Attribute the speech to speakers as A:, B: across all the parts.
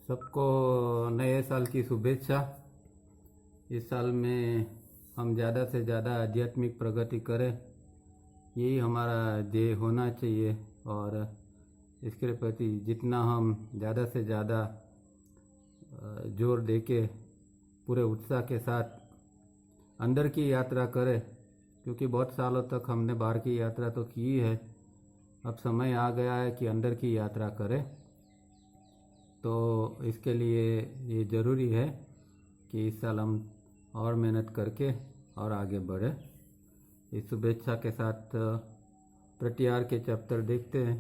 A: सबको नए साल की शुभेच्छा। इस साल में हम ज़्यादा से ज़्यादा आध्यात्मिक प्रगति करें, यही हमारा ध्येय होना चाहिए। और इसके प्रति जितना हम ज़्यादा से ज़्यादा जोर देके पूरे उत्साह के साथ अंदर की यात्रा करें, क्योंकि बहुत सालों तक हमने बाहर की यात्रा तो की है, अब समय आ गया है कि अंदर की यात्रा करें। तो इसके लिए ये ज़रूरी है कि इस साल हम और मेहनत करके और आगे बढ़े। इस शुभेच्छा के साथ प्रत्यार के चैप्टर देखते हैं।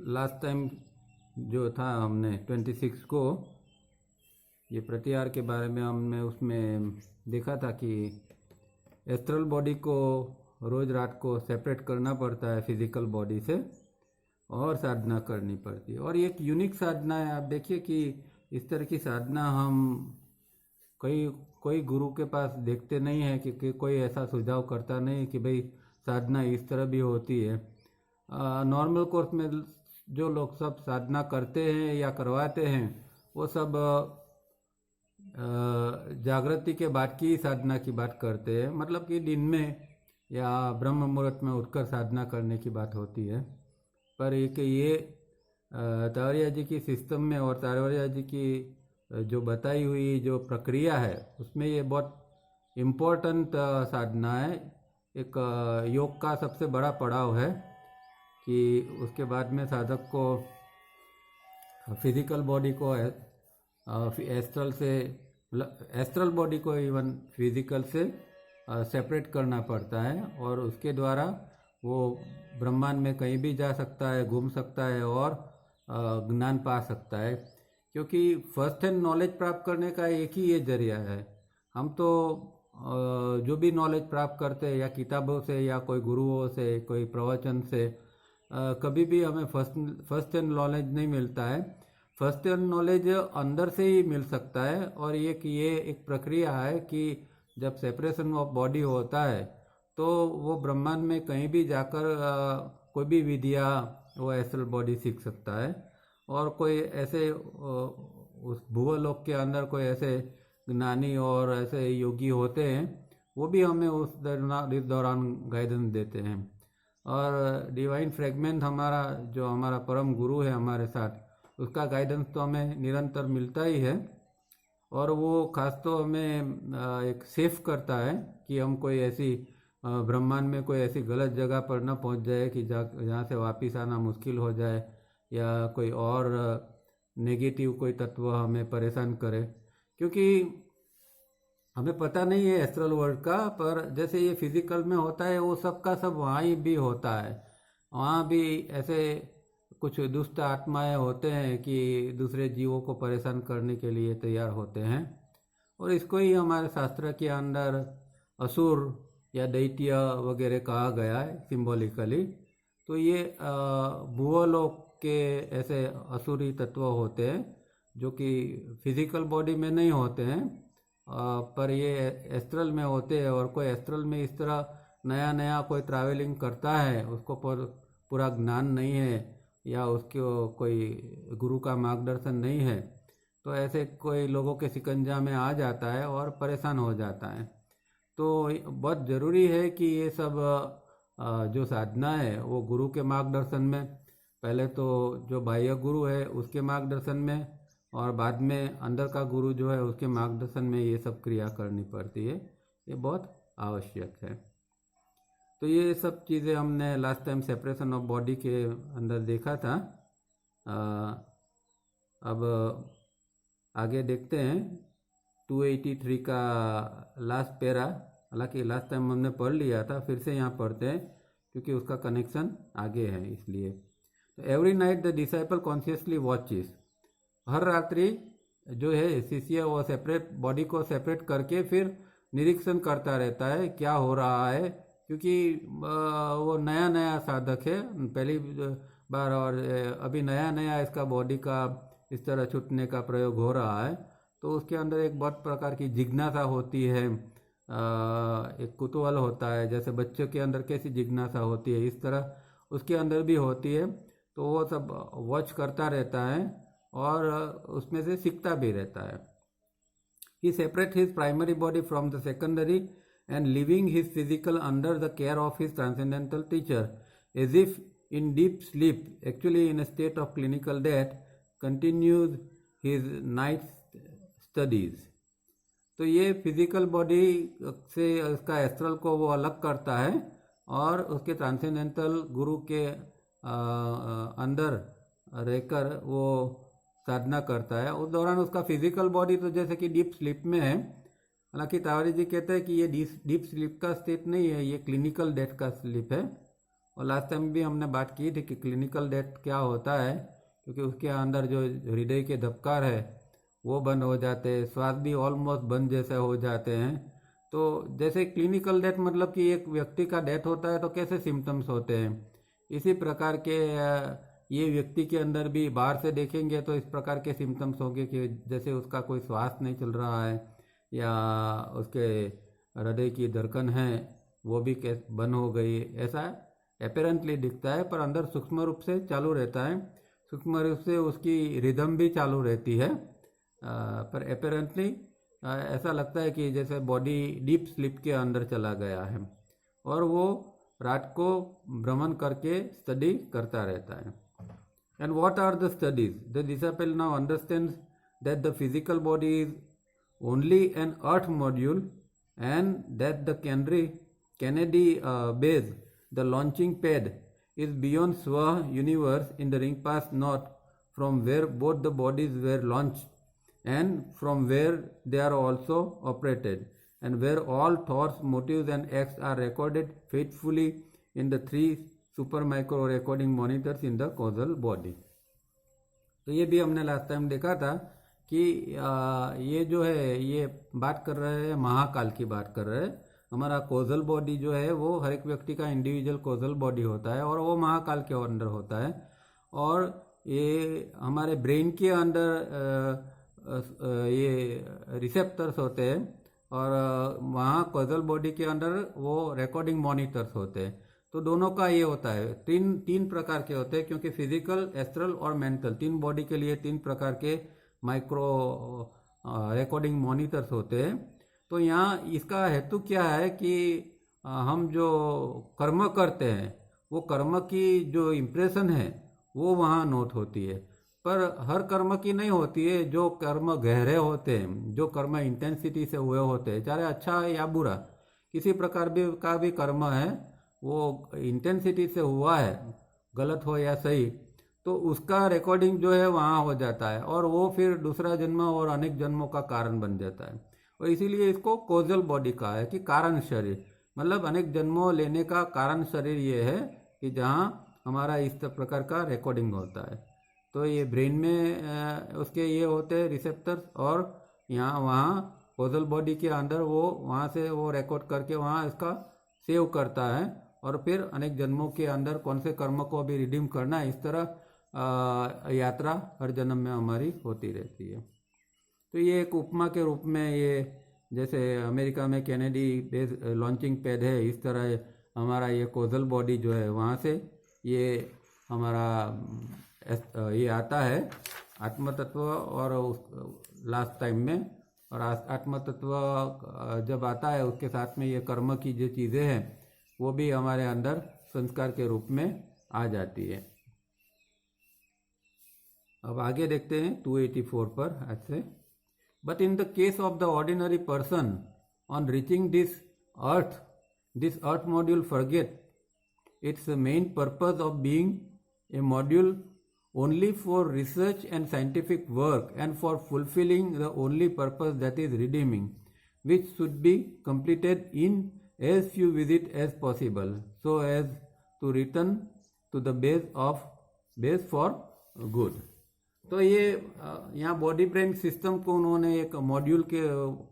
A: लास्ट टाइम जो था हमने 26 को ये प्रत्यार के बारे में हमने उसमें देखा था कि एस्ट्रल बॉडी को रोज़ रात को सेपरेट करना पड़ता है फिजिकल बॉडी से और साधना करनी पड़ती है। और एक यूनिक साधना है। आप देखिए कि इस तरह की साधना हम कोई गुरु के पास देखते नहीं है कि कोई ऐसा सुझाव करता नहीं है कि भाई साधना इस तरह भी होती है। नॉर्मल कोर्स में जो लोग सब साधना करते हैं या करवाते हैं वो सब जागृति के बाद की साधना की बात करते हैं, मतलब कि दिन में या ब्रह्म मुहूर्त में उठकर साधना करने की बात होती है। पर ये तावरिया जी की सिस्टम में और तावरिया जी की जो बताई हुई जो प्रक्रिया है उसमें ये बहुत इम्पोर्टेंट साधना है। एक योग का सबसे बड़ा पड़ाव है कि उसके बाद में साधक को फिजिकल बॉडी को एस्ट्रल बॉडी को इवन फिजिकल से सेपरेट करना पड़ता है, और उसके द्वारा वो ब्रह्मांड में कहीं भी जा सकता है, घूम सकता है और ज्ञान पा सकता है। क्योंकि फर्स्ट हैंड नॉलेज प्राप्त करने का एक ही ये जरिया है। हम तो जो भी नॉलेज प्राप्त करते हैं या किताबों से या कोई गुरुओं से, कोई प्रवचन से, कभी भी हमें फर्स्ट हैंड नॉलेज नहीं मिलता है। फर्स्ट हैंड नॉलेज अंदर से ही मिल सकता है। और ये एक प्रक्रिया है कि जब सेपरेशन ऑफ बॉडी होता है तो वो ब्रह्मांड में कहीं भी जाकर कोई भी विद्या वो एस्ट्रल बॉडी सीख सकता है। और कोई ऐसे उस भूवलोक के अंदर कोई ऐसे ज्ञानी और ऐसे योगी होते हैं, वो भी हमें उस दौरान गाइडेंस देते हैं। और डिवाइन फ्रेगमेंट हमारा परम गुरु है हमारे साथ, उसका गाइडेंस तो हमें निरंतर मिलता ही है। और वो खास तो हमें एक सेफ करता है कि हम कोई ऐसी ब्रह्मांड में कोई ऐसी गलत जगह पर न पहुंच जाए कि जहाँ से वापस आना मुश्किल हो जाए, या कोई और नेगेटिव कोई तत्व हमें परेशान करे। क्योंकि हमें पता नहीं है एस्ट्रल वर्ल्ड का, पर जैसे ये फिजिकल में होता है वो सब का सब वहाँ ही भी होता है। वहाँ भी ऐसे कुछ दुष्ट आत्माएं होते हैं कि दूसरे जीवों को परेशान करने के लिए तैयार होते हैं। और इसको ही हमारे शास्त्र के अंदर असुर या दैत्य वगैरह कहा गया है सिंबॉलिकली। तो ये भूवलोक के ऐसे असुरी तत्व होते हैं जो कि फिजिकल बॉडी में नहीं होते हैं, पर ये एस्ट्रल में होते हैं। और कोई एस्ट्रल में इस तरह नया नया कोई ट्रैवलिंग करता है, उसको पूरा ज्ञान नहीं है या उसको कोई गुरु का मार्गदर्शन नहीं है, तो ऐसे कोई लोगों के शिकंजा में आ जाता है और परेशान हो जाता है। तो बहुत ज़रूरी है कि ये सब जो साधना है वो गुरु के मार्गदर्शन में, पहले तो जो बाह्य गुरु है उसके मार्गदर्शन में, और बाद में अंदर का गुरु जो है उसके मार्गदर्शन में ये सब क्रिया करनी पड़ती है। ये बहुत आवश्यक है। तो ये सब चीज़ें हमने last time separation of body के अंदर देखा था। अब आगे देखते हैं 283 का लास्ट पैरा। हालांकि लास्ट टाइम हमने पढ़ लिया था, फिर से यहाँ पढ़ते हैं क्योंकि उसका कनेक्शन आगे है इसलिए। तो every night the disciple consciously watches, हर रात्रि जो है शिष्य वो सेपरेट बॉडी को सेपरेट करके फिर निरीक्षण करता रहता है क्या हो रहा है। क्योंकि वो नया नया साधक है, पहली बार, और अभी नया नया इसका बॉडी का इस तरह छूटने का प्रयोग हो रहा है, तो उसके अंदर एक बहुत प्रकार की जिज्ञासा होती है एक कुतूहल होता है, जैसे बच्चों के अंदर कैसी जिज्ञासा होती है इस तरह उसके अंदर भी होती है। तो वो सब वॉच करता रहता है और उसमें से सीखता भी रहता है। He separates his primary body from the secondary and leaving his physical under the care of his transcendental teacher, as if in deep sleep, actually in a state of clinical death, continues his night studies. तो ये physical body से उसका astral को वो अलग करता है और उसके ट्रांसेंडेंटल गुरु के अंदर रहकर वो साधना करता है। उस दौरान उसका फिजिकल बॉडी तो जैसे कि डीप स्लीप में है। हालांकि तावरी जी कहते हैं कि ये डीप स्लीप का स्टेट नहीं है, ये क्लिनिकल डेथ का स्लीप है। और लास्ट टाइम भी हमने बात की थी कि क्लिनिकल डेथ क्या होता है, क्योंकि उसके अंदर जो हृदय के धबकार है वो बंद हो जाते हैं, श्वास भी ऑलमोस्ट बंद जैसे हो जाते हैं। तो जैसे क्लिनिकल डेथ मतलब कि एक व्यक्ति का डेथ होता है तो कैसे सिम्टम्स होते हैं, इसी प्रकार के ये व्यक्ति के अंदर भी बाहर से देखेंगे तो इस प्रकार के सिम्टम्स होंगे कि जैसे उसका कोई श्वास नहीं चल रहा है या उसके हृदय की धड़कन है वो भी बंद हो गई, ऐसा अपेरेंटली दिखता है, पर अंदर सूक्ष्म रूप से चालू रहता है। सूक्ष्म रूप से उसकी रिदम भी चालू रहती है, पर अपेरेंटली ऐसा लगता है कि जैसे बॉडी डीप स्लीप के अंदर चला गया है और वो रात को भ्रमण करके स्टडी करता रहता है। And what are the studies? The disciple now understands that the physical body is only an earth module and that the Kennedy base, the launching pad, is beyond Swa universe in the ring pass north from where both the bodies were launched and from where they are also operated, and where all thoughts, motives and acts are recorded faithfully in the 3 super micro recording monitors in the causal body. तो ये भी हमने last time देखा था कि ये जो है ये बात कर रहे हैं, महाकाल की बात कर रहे हैं। हमारा कॉजल बॉडी जो है वो हर एक व्यक्ति का इंडिविजुअल कॉजल बॉडी होता है और वो महाकाल के अंदर होता है। और ये हमारे ब्रेन के अंदर ये रिसेप्टर्स होते हैं और वहाँ कॉजल बॉडी के अंदर वो रिकॉर्डिंग मॉनिटर्स होते हैं। तो दोनों का ये होता है, तीन प्रकार के होते हैं, क्योंकि फिजिकल, एस्ट्रल और मेंटल 3 बॉडी के लिए 3 प्रकार के माइक्रो रिकॉर्डिंग मॉनिटर्स होते हैं। तो यहाँ इसका हेतु क्या है कि हम जो कर्म करते हैं वो कर्म की जो इम्प्रेशन है वो वहाँ नोट होती है, पर हर कर्म की नहीं होती है। जो कर्म गहरे होते हैं, जो कर्म इंटेंसिटी से हुए होते हैं, चाहे अच्छा है या बुरा, किसी प्रकार का भी कर्म है वो इंटेंसिटी से हुआ है, गलत हो या सही, तो उसका रिकॉर्डिंग जो है वहाँ हो जाता है और वो फिर दूसरा जन्म और अनेक जन्मों का कारण बन जाता है। और इसीलिए इसको कॉजल बॉडी कहा है कि कारण शरीर, मतलब अनेक जन्मों लेने का कारण शरीर ये है कि जहाँ हमारा इस प्रकार का रिकॉर्डिंग होता है। तो ये ब्रेन में उसके ये होते हैं रिसेप्टर्स और यहाँ वहाँ कॉजल बॉडी के अंदर वो वहाँ से वो रिकॉर्ड करके वहाँ इसका सेव करता है और फिर अनेक जन्मों के अंदर कौन से कर्म को भी रिडीम करना है, इस तरह यात्रा हर जन्म में हमारी होती रहती है। तो ये एक उपमा के रूप में, ये जैसे अमेरिका में केनेडी बेस लॉन्चिंग पैड है, इस तरह हमारा ये कॉजल बॉडी जो है वहाँ से ये हमारा ये आता है आत्मतत्व। और लास्ट टाइम में और आत्मतत्व जब आता है उसके साथ में ये कर्म की जो चीज़ें हैं वो भी हमारे अंदर संस्कार के रूप में आ जाती है। अब आगे देखते हैं 284 पर ऐसे, but in the case of the ordinary person on reaching this earth module forget it's main purpose of being a module only for research and scientific work and for fulfilling the only purpose that is redeeming, which should be completed in as few visits as possible, so as to return to the base for good. तो ये यहाँ body brain system को उन्होंने एक module के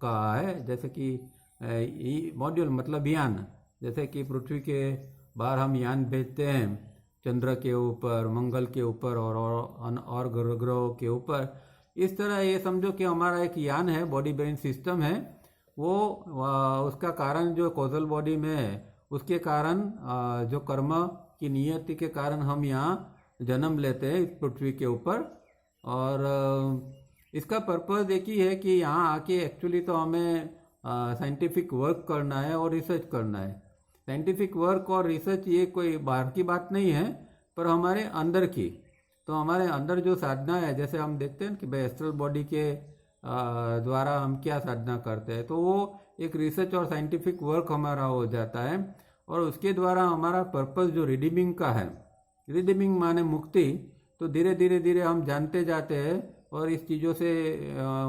A: कहा है, जैसे कि मॉड्यूल मतलब यान, जैसे कि पृथ्वी के बाहर हम यान भेजते हैं चंद्र के ऊपर, मंगल के ऊपर और ग्रहों के ऊपर। इस तरह ये समझो कि हमारा एक यान है, बॉडी ब्रेन सिस्टम है, उसका कारण जो कॉजल बॉडी में है, उसके कारण जो कर्म की नियति के कारण हम यहाँ जन्म लेते हैं इस पृथ्वी के ऊपर। और इसका पर्पस एक ही है कि यहाँ आके एक्चुअली तो हमें साइंटिफिक वर्क करना है और रिसर्च करना है। साइंटिफिक वर्क और रिसर्च ये कोई बाहर की बात नहीं है, पर हमारे अंदर की। तो हमारे अंदर जो साधना है, जैसे हम देखते हैं कि भाई एस्ट्रल बॉडी के द्वारा हम क्या साधना करते हैं, तो वो एक रिसर्च और साइंटिफिक वर्क हमारा हो जाता है। और उसके द्वारा हमारा पर्पस जो रिडीमिंग का है, रिडीमिंग माने मुक्ति, तो धीरे धीरे धीरे हम जानते जाते हैं और इस चीज़ों से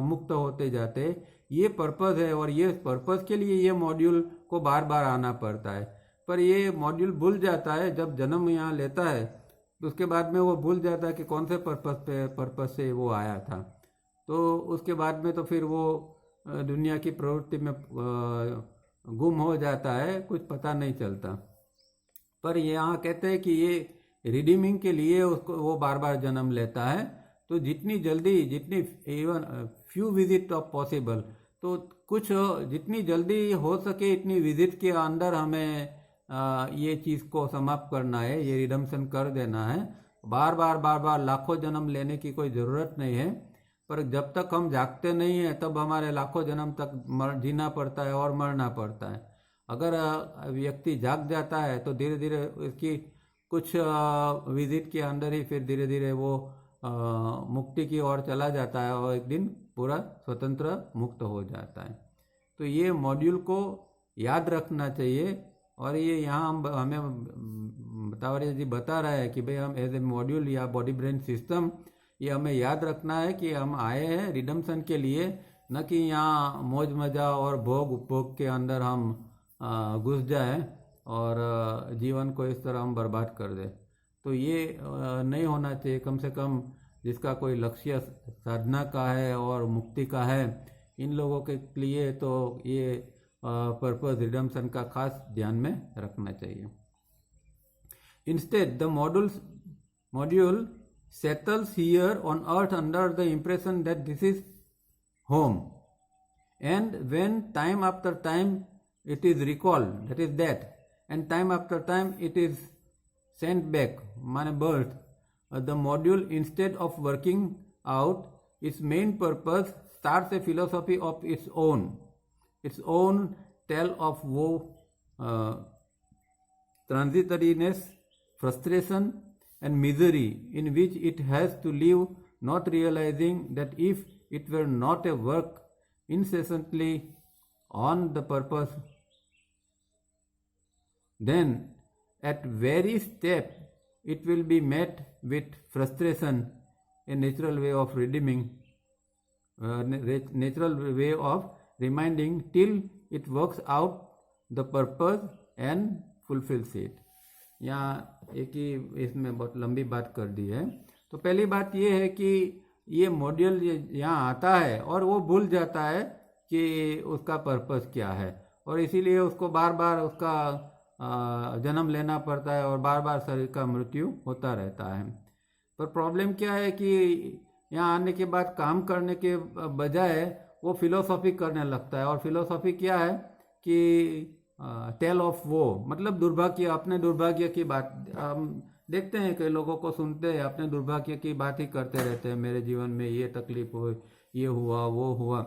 A: मुक्त होते जाते हैं। ये पर्पस है, और ये पर्पस के लिए ये मॉड्यूल को बार बार आना पड़ता है। पर ये मॉड्यूल भूल जाता है जब जन्म यहाँ लेता है, तो उसके बाद में वो भूल जाता है कि कौन से पर्पस से वो आया था। तो उसके बाद में तो फिर वो दुनिया की प्रवृत्ति में गुम हो जाता है, कुछ पता नहीं चलता। पर यहाँ कहते हैं कि ये रिडीमिंग के लिए उसको वो बार बार जन्म लेता है। तो जितनी जल्दी, जितनी even few visit of possible, तो कुछ जितनी जल्दी हो सके इतनी विजिट के अंदर हमें ये चीज़ को समाप्त करना है, ये रिडम्पशन कर देना है। बार बार लाखों जन्म लेने की कोई ज़रूरत नहीं है। पर जब तक हम जागते नहीं हैं तब हमारे लाखों जन्म तक जीना पड़ता है और मरना पड़ता है। अगर व्यक्ति जाग जाता है तो धीरे धीरे इसकी कुछ विजिट के अंदर ही फिर धीरे धीरे वो मुक्ति की ओर चला जाता है और एक दिन पूरा स्वतंत्र मुक्त हो जाता है। तो ये मॉड्यूल को याद रखना चाहिए। और ये यहाँ हमें बतावरिया जी बता रहा है कि भाई हम एज ए मॉड्यूल या बॉडी ब्रेन सिस्टम, ये हमें याद रखना है कि हम आए हैं रिडम्पशन के लिए, न कि यहाँ मौज मजा और भोग उपभोग के अंदर हम घुस जाएं और जीवन को इस तरह हम बर्बाद कर दें। तो ये नहीं होना चाहिए। कम से कम जिसका कोई लक्ष्य साधना का है और मुक्ति का है, इन लोगों के लिए तो ये पर्पस रिडम्पशन का खास ध्यान में रखना चाहिए। Instead the module settles here on earth under the impression that this is home, and when time after time it is recalled, that is that, and time after time it is sent back, mane birth, the module instead of working out its main purpose starts a philosophy of its own tale of woe, transitoriness, frustration and misery in which it has to live, not realizing that if it were not a work incessantly on the purpose, then at very step it will be met with frustration, a natural way of redeeming, natural way of reminding till it works out the purpose and fulfills it. यहाँ एक ही इसमें बहुत लंबी बात कर दी है। तो पहली बात ये है कि ये मॉड्यूल यहाँ आता है और वो भूल जाता है कि उसका पर्पस क्या है, और इसीलिए उसको बार बार उसका जन्म लेना पड़ता है और बार बार शरीर का मृत्यु होता रहता है। पर प्रॉब्लम क्या है कि यहाँ आने के बाद काम करने के बजाय वो फिलोसॉफी करने लगता है। और फिलोसॉफी क्या है कि टेल ऑफ वो, मतलब दुर्भाग्य, अपने दुर्भाग्य की बात। हम देखते हैं कई लोगों को सुनते हैं, अपने दुर्भाग्य की बात ही करते रहते हैं, मेरे जीवन में ये तकलीफ हुई, ये हुआ, वो हुआ।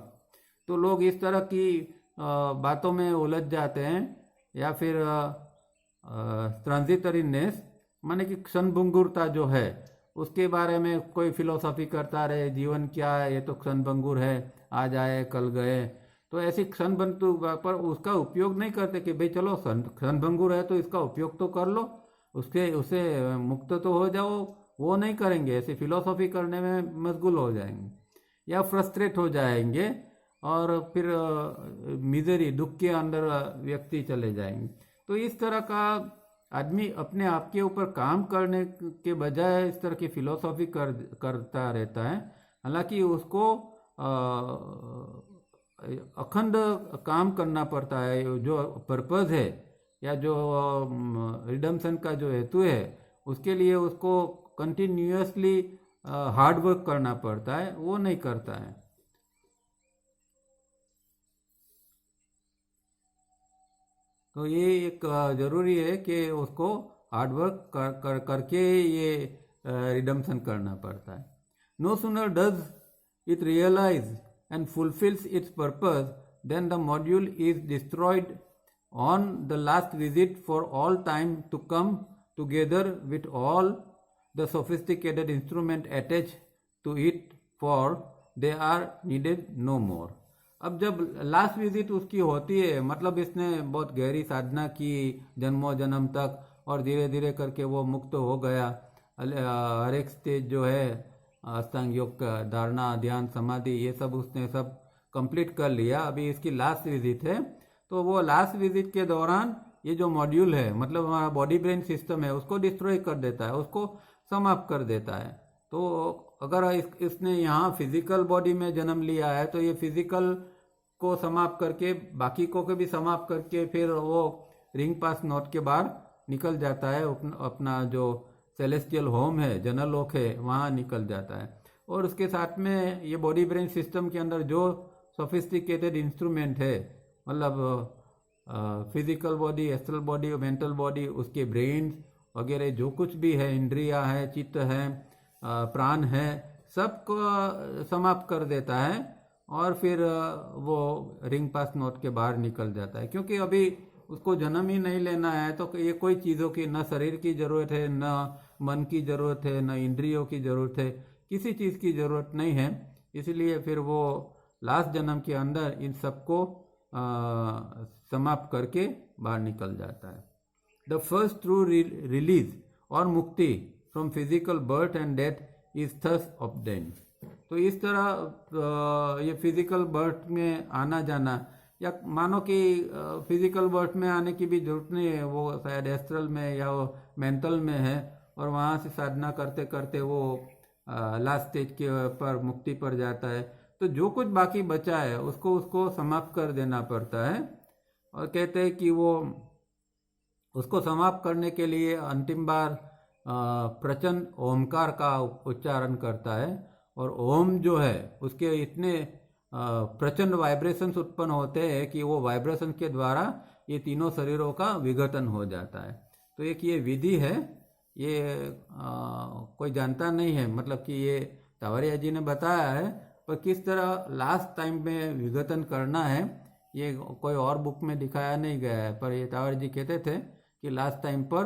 A: तो लोग इस तरह की बातों में उलझ जाते हैं। या फिर ट्रांजिटरीनेस माने कि क्षणभंगुरता जो है, उसके बारे में कोई फिलोसॉफी करता रहे, जीवन क्या है, ये तो क्षणभंगुर है, आज आए कल गए। तो ऐसी क्षणभंगुर पर उसका उपयोग नहीं करते कि भाई चलो क्षणभंगुर है तो इसका उपयोग तो कर लो, उसे मुक्त तो हो जाओ। वो नहीं करेंगे, ऐसी फिलोसॉफी करने में मशगूल हो जाएंगे या फ्रस्ट्रेट हो जाएंगे और फिर मिजरी, दुख के अंदर व्यक्ति चले जाएंगे। तो इस तरह का आदमी अपने आप के ऊपर काम करने के बजाय इस तरह की फिलोसॉफी करता रहता है। हालांकि उसको अखंड काम करना पड़ता है। जो पर्पस है या जो रिडम्पशन का जो हेतु है, उसके लिए उसको कंटिन्यूअसली हार्ड वर्क करना पड़ता है, वो नहीं करता है। तो ये एक ज़रूरी है कि उसको हार्डवर्क करके ये रिडम्पशन करना पड़ता है. No sooner does it realizes and fulfills its purpose, then the module is destroyed on the last visit for all time to come, together with all the sophisticated instrument attached to it, for they are needed no more. अब जब last visit उसकी होती है, मतलब इसने बहुत गहरी साधना की जन्मों जन्म तक, और धीरे धीरे करके वो मुक्त हो गया. हर एक स्टेज जो है अष्टांग योग का, धारणा, ध्यान, समाधि, ये सब उसने सब कंप्लीट कर लिया. अभी इसकी लास्ट विजिट है. तो वो लास्ट विजिट के दौरान ये जो मॉड्यूल है, मतलब हमारा बॉडी ब्रेन सिस्टम है, उसको डिस्ट्रॉय कर देता है, उसको समाप्त कर देता है. तो अगर इसने यहाँ फिजिकल बॉडी में जन्म लिया है, तो ये फिजिकल को समाप्त करके, बाकी को भी समाप्त करके, फिर वो रिंग पास नोट के बाहर निकल जाता है. अपना जो सेलेस्टियल होम है, जनलोक है, वहाँ निकल जाता है. और उसके साथ में ये बॉडी ब्रेन सिस्टम के अंदर जो सोफिस्टिकेटेड इंस्ट्रूमेंट है, मतलब physical body, astral body, mental body, उसके ब्रेन वगैरह जो कुछ भी है, इंद्रियां है, चित्त है, प्राण है, सबको समाप्त कर देता है. और फिर वो रिंग पास नोट के बाहर निकल जाता है. क्योंकि अभी उसको जन्म ही नहीं लेना है, तो ये कोई चीज़ों की, न शरीर की ज़रूरत है, न मन की ज़रूरत है, न इंद्रियों की ज़रूरत है, किसी चीज़ की ज़रूरत नहीं है. इसलिए फिर वो लास्ट जन्म के अंदर इन सबको समाप्त करके बाहर निकल जाता है. द फर्स्ट ट्रू रिलीज और मुक्ति from physical birth and death is thus obtained. तो इस तरह ये फिजिकल बर्थ में आना जाना, या मानो कि फिजिकल बर्थ में आने की भी जरूरत नहीं है, वो शायद एस्ट्रल में या वो मेंटल में है, और वहाँ से साधना करते करते वो लास्ट स्टेज के पर मुक्ति पर जाता है. तो जो कुछ बाकी बचा है उसको समाप्त कर देना पड़ता है. और कहते हैं कि वो उसको समाप्त करने के लिए अंतिम बार प्रचंड ओमकार का उच्चारण करता है. और ओम जो है उसके इतने प्रचंड वाइब्रेशंस उत्पन्न होते हैं कि वो वाइब्रेशन के द्वारा ये तीनों शरीरों का विघटन हो जाता है. तो एक ये विधि है, ये कोई जानता नहीं है, मतलब कि ये तावरिया जी ने बताया है, पर किस तरह लास्ट टाइम में विघटन करना है ये कोई और बुक में दिखाया नहीं गया है. पर ये तावरिया जी कहते थे कि लास्ट टाइम पर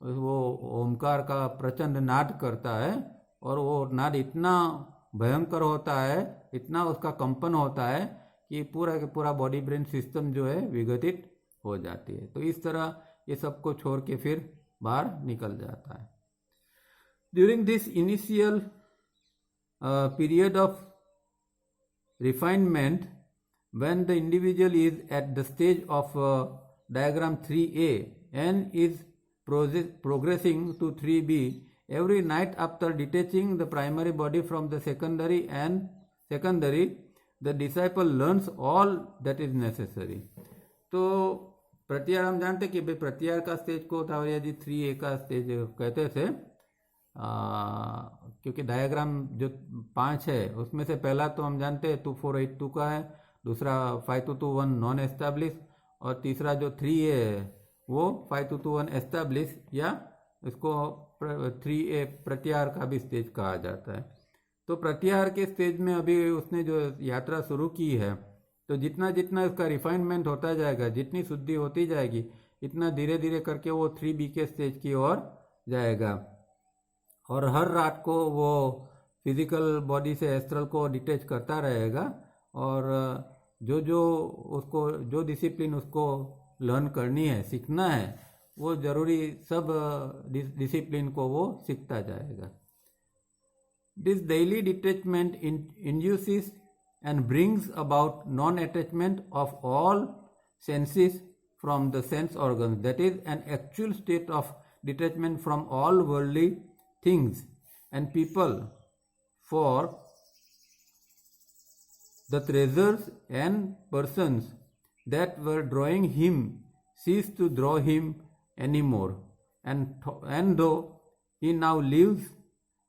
A: वो ओमकार का प्रचंड नाद करता है, और वो नाद इतना भयंकर होता है, इतना उसका कंपन होता है कि पूरा के पूरा बॉडी ब्रेन सिस्टम जो है विघटित हो जाती है. तो इस तरह ये सबको छोड़ के फिर बाहर निकल जाता है. During this initial period of refinement, when the individual is at the stage of diagram 3A and is progressing to 3B, every night after detaching the primary body from the secondary, the disciple learns all that is necessary. तो प्रत्याहार हम जानते कि भाई प्रत्याहार का stage को तावरिया जी 3A का स्टेज कहते थे, क्योंकि डायग्राम जो 5 है उसमें से पहला तो हम जानते हैं 2482 का है, दूसरा 5221 नॉन एस्टैब्लिश, और तीसरा जो 3A है वो 5221 एस्टैब्लिश, या इसको 3A प्रत्याहार का भी स्टेज कहा जाता है. तो प्रत्याहार के स्टेज में अभी उसने जो यात्रा शुरू की है, तो जितना जितना इसका रिफाइनमेंट होता जाएगा, जितनी शुद्धि होती जाएगी, इतना धीरे धीरे करके वो 3B के स्टेज की ओर जाएगा. और हर रात को वो फिजिकल बॉडी से एस्ट्रल को डिटैच करता रहेगा, और जो उसको जो डिसिप्लिन उसको लर्न करनी है, सीखना है, वो जरूरी सब डिसिप्लिन को वो सीखता जाएगा. This daily detachment induces and brings about non attachment of all senses from the sense organs. That is an actual state of detachment from all worldly things and people, for the treasures and persons that were drawing him cease to draw him anymore, and though he now lives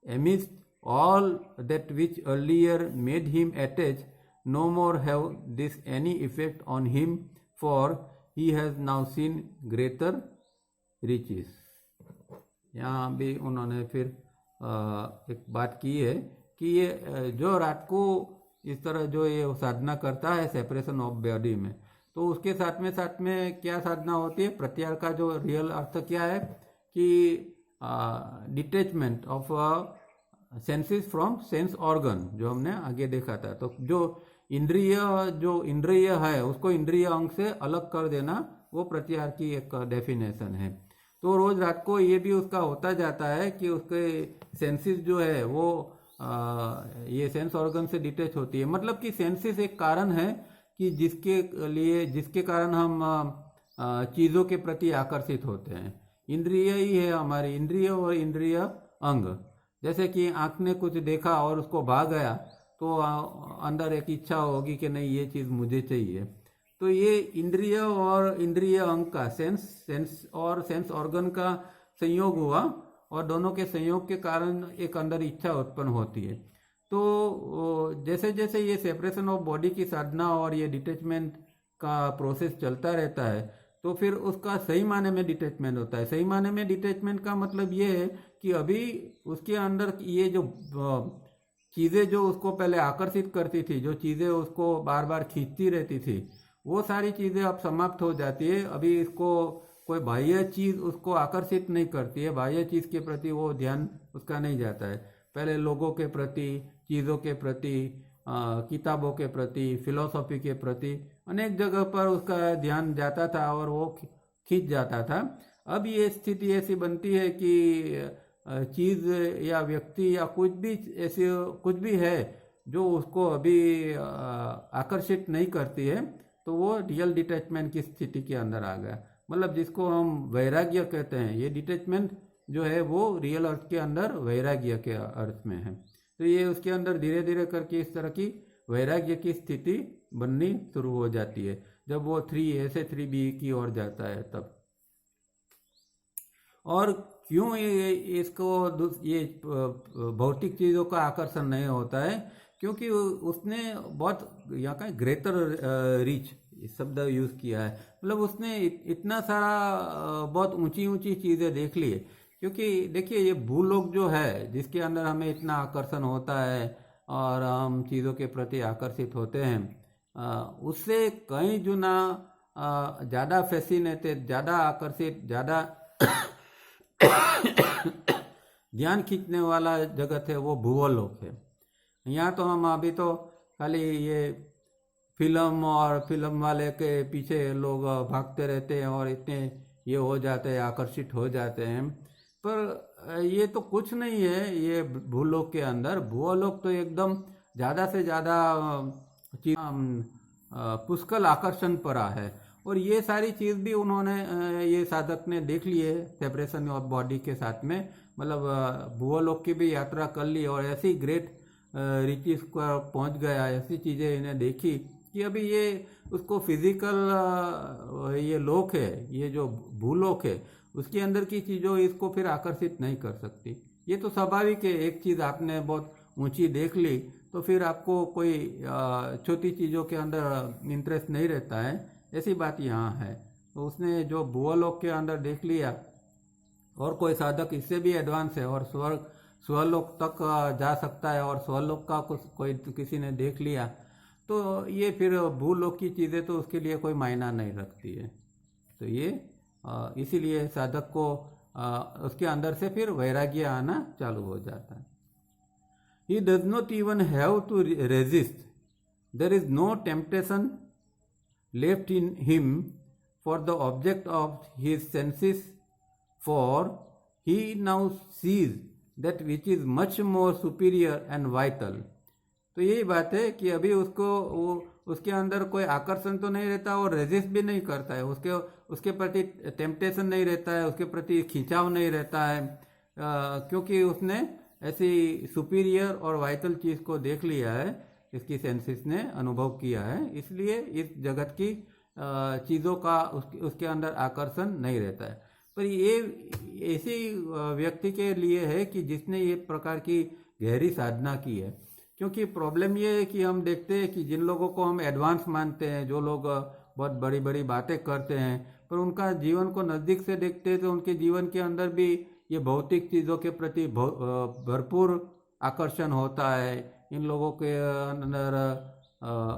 A: amidst all that which earlier made him attached, no more have this any effect on him, for he has now seen greater riches. यहाँ भी उन्होंने फिर एक बात की है कि ये जो रात को इस तरह जो ये साधना करता है सेपरेशन ऑफ बॉडी में, तो उसके साथ में क्या साधना होती है, प्रत्याहार का जो रियल अर्थ क्या है कि detachment of senses from sense organ, जो हमने आगे देखा था। तो जो इंद्रिय है उसको इंद्रिय अंग से अलग कर देना, वो प्रत्याहार की एक डेफिनेशन है। तो रोज रात को ये भी उसका होता जाता है कि उसके सेंसेस जो है वो ये सेंस ऑर्गन से डिटेच होती है। मतलब कि सेंसेस एक कारण है कि जिसके कारण हम चीज़ों के प्रति आकर्षित होते हैं। इंद्रिय ही है हमारी, इंद्रिय और इंद्रिय अंग। जैसे कि आँख ने कुछ देखा और उसको भाग गया, तो अंदर एक इच्छा होगी कि नहीं ये चीज़ मुझे चाहिए। तो ये इंद्रिय और इंद्रिय अंग का सेंस ऑर्गन का संयोग हुआ, और दोनों के संयोग के कारण एक अंदर इच्छा उत्पन्न होती है। तो जैसे जैसे ये सेपरेशन ऑफ बॉडी की साधना और ये डिटैचमेंट का प्रोसेस चलता रहता है, तो फिर उसका सही माने में डिटैचमेंट होता है। सही माने में डिटैचमेंट का मतलब ये है कि अभी उसके अंदर ये जो चीज़ें जो उसको पहले आकर्षित करती थी, जो चीज़ें उसको बार बार खींचती रहती थी, वो सारी चीज़ें अब समाप्त हो जाती है। अभी इसको कोई बाह्य चीज़ उसको आकर्षित नहीं करती है, बाह्य चीज़ के प्रति वो ध्यान उसका नहीं जाता है। पहले लोगों के प्रति, चीज़ों के प्रति, किताबों के प्रति, फिलॉसफी के प्रति अनेक जगह पर उसका ध्यान जाता था और वो खींच जाता था। अब ये स्थिति ऐसी बनती है कि चीज़ या व्यक्ति या कुछ भी है जो उसको अभी आकर्षित नहीं करती है, तो वो रियल डिटैचमेंट की स्थिति के अंदर आ गया। मतलब जिसको हम वैराग्य कहते हैं, ये डिटैचमेंट जो है वो रियल अर्थ के अंदर वैराग्य के अर्थ में है। तो ये उसके अंदर धीरे धीरे करके इस तरह की वैराग्य की स्थिति बननी शुरू हो जाती है जब वो 3A से 3B की ओर जाता है तब। और क्यों इसको ये भौतिक चीज़ों का आकर्षण नहीं होता है, क्योंकि उसने बहुत यहाँ का ग्रेटर रीच शब्द यूज़ किया है। मतलब उसने इतना सारा बहुत ऊंची ऊंची चीज़ें देख ली है। क्योंकि देखिए ये भूलोक जो है जिसके अंदर हमें इतना आकर्षण होता है और हम चीज़ों के प्रति आकर्षित होते हैं, उससे कई गुना ज़्यादा फैसिनेटेड, ज़्यादा आकर्षित, ज़्यादा ध्यान खींचने वाला जगत है वो भूलोक है। यहाँ तो हम अभी तो खाली ये फिल्म और फिल्म वाले के पीछे लोग भागते रहते हैं और इतने ये हो जाते हैं, आकर्षित हो जाते हैं। पर ये तो कुछ नहीं है। ये भूलोक के अंदर, भूलोक तो एकदम ज़्यादा से ज़्यादा पुष्कल आकर्षण परा है। और ये सारी चीज़ भी उन्होंने ये साधक ने देख ली है सेपरेशन ऑफ बॉडी के साथ में। मतलब भूलोक की भी यात्रा कर ली और ऐसी ग्रेट रिचेस को पहुंच गया, ऐसी चीज़ें इन्हें देखी कि अभी ये उसको फिजिकल ये लोक है, ये जो भूलोक है उसके अंदर की चीज़ों इसको फिर आकर्षित नहीं कर सकती। ये तो स्वाभाविक है। एक चीज़ आपने बहुत ऊंची देख ली तो फिर आपको कोई छोटी चीज़ों के अंदर इंटरेस्ट नहीं रहता है, ऐसी बात यहाँ है। तो उसने जो भूलोक के अंदर देख लिया, और कोई साधक इससे भी एडवांस है और स्वलोक तक जा सकता है, और स्वलोक का कोई किसी ने देख लिया, तो ये फिर भूलोक की चीज़ें तो उसके लिए कोई मायना नहीं रखती है। तो ये इसीलिए साधक को उसके अंदर से फिर वैराग्य आना चालू हो जाता है। He does not even have to resist. There is no temptation left in him for the object of his senses, for he now sees that which is much more superior and vital. तो यही बात है कि अभी उसके अंदर कोई आकर्षण तो नहीं रहता और रेजिस्ट भी नहीं करता है, उसके प्रति टेम्पटेशन नहीं रहता है, उसके प्रति खिंचाव नहीं रहता है, क्योंकि उसने ऐसी सुपीरियर और वाइटल चीज़ को देख लिया है, इसकी सेंसेस ने अनुभव किया है। इसलिए इस जगत की चीज़ों का उसके अंदर आकर्षण नहीं रहता है। पर ये ऐसी व्यक्ति के लिए है कि जिसने ये प्रकार की गहरी साधना की है। क्योंकि प्रॉब्लम ये है कि हम देखते हैं कि जिन लोगों को हम एडवांस मानते हैं, जो लोग बहुत बड़ी बड़ी बातें करते हैं, पर उनका जीवन को नज़दीक से देखते हैं तो उनके जीवन के अंदर भी ये भौतिक चीज़ों के प्रति भरपूर आकर्षण होता है। इन लोगों के अंदर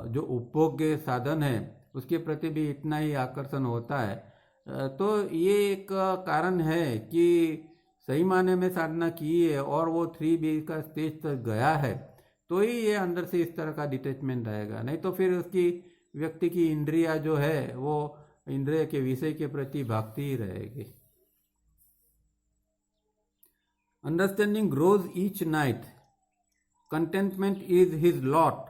A: जो उपभोग्य साधन है उसके प्रति भी इतना ही आकर्षण होता है। तो ये एक कारण है कि सही मायने में साधना की है और वो 3B का स्टेज तक गया है तो ही ये अंदर से इस तरह का डिटैचमेंट आएगा, नहीं तो फिर उसकी व्यक्ति की इंद्रिया जो है वो इंद्रिय के विषय के प्रति भागती ही रहेगी। Understanding grows each night, contentment is his lot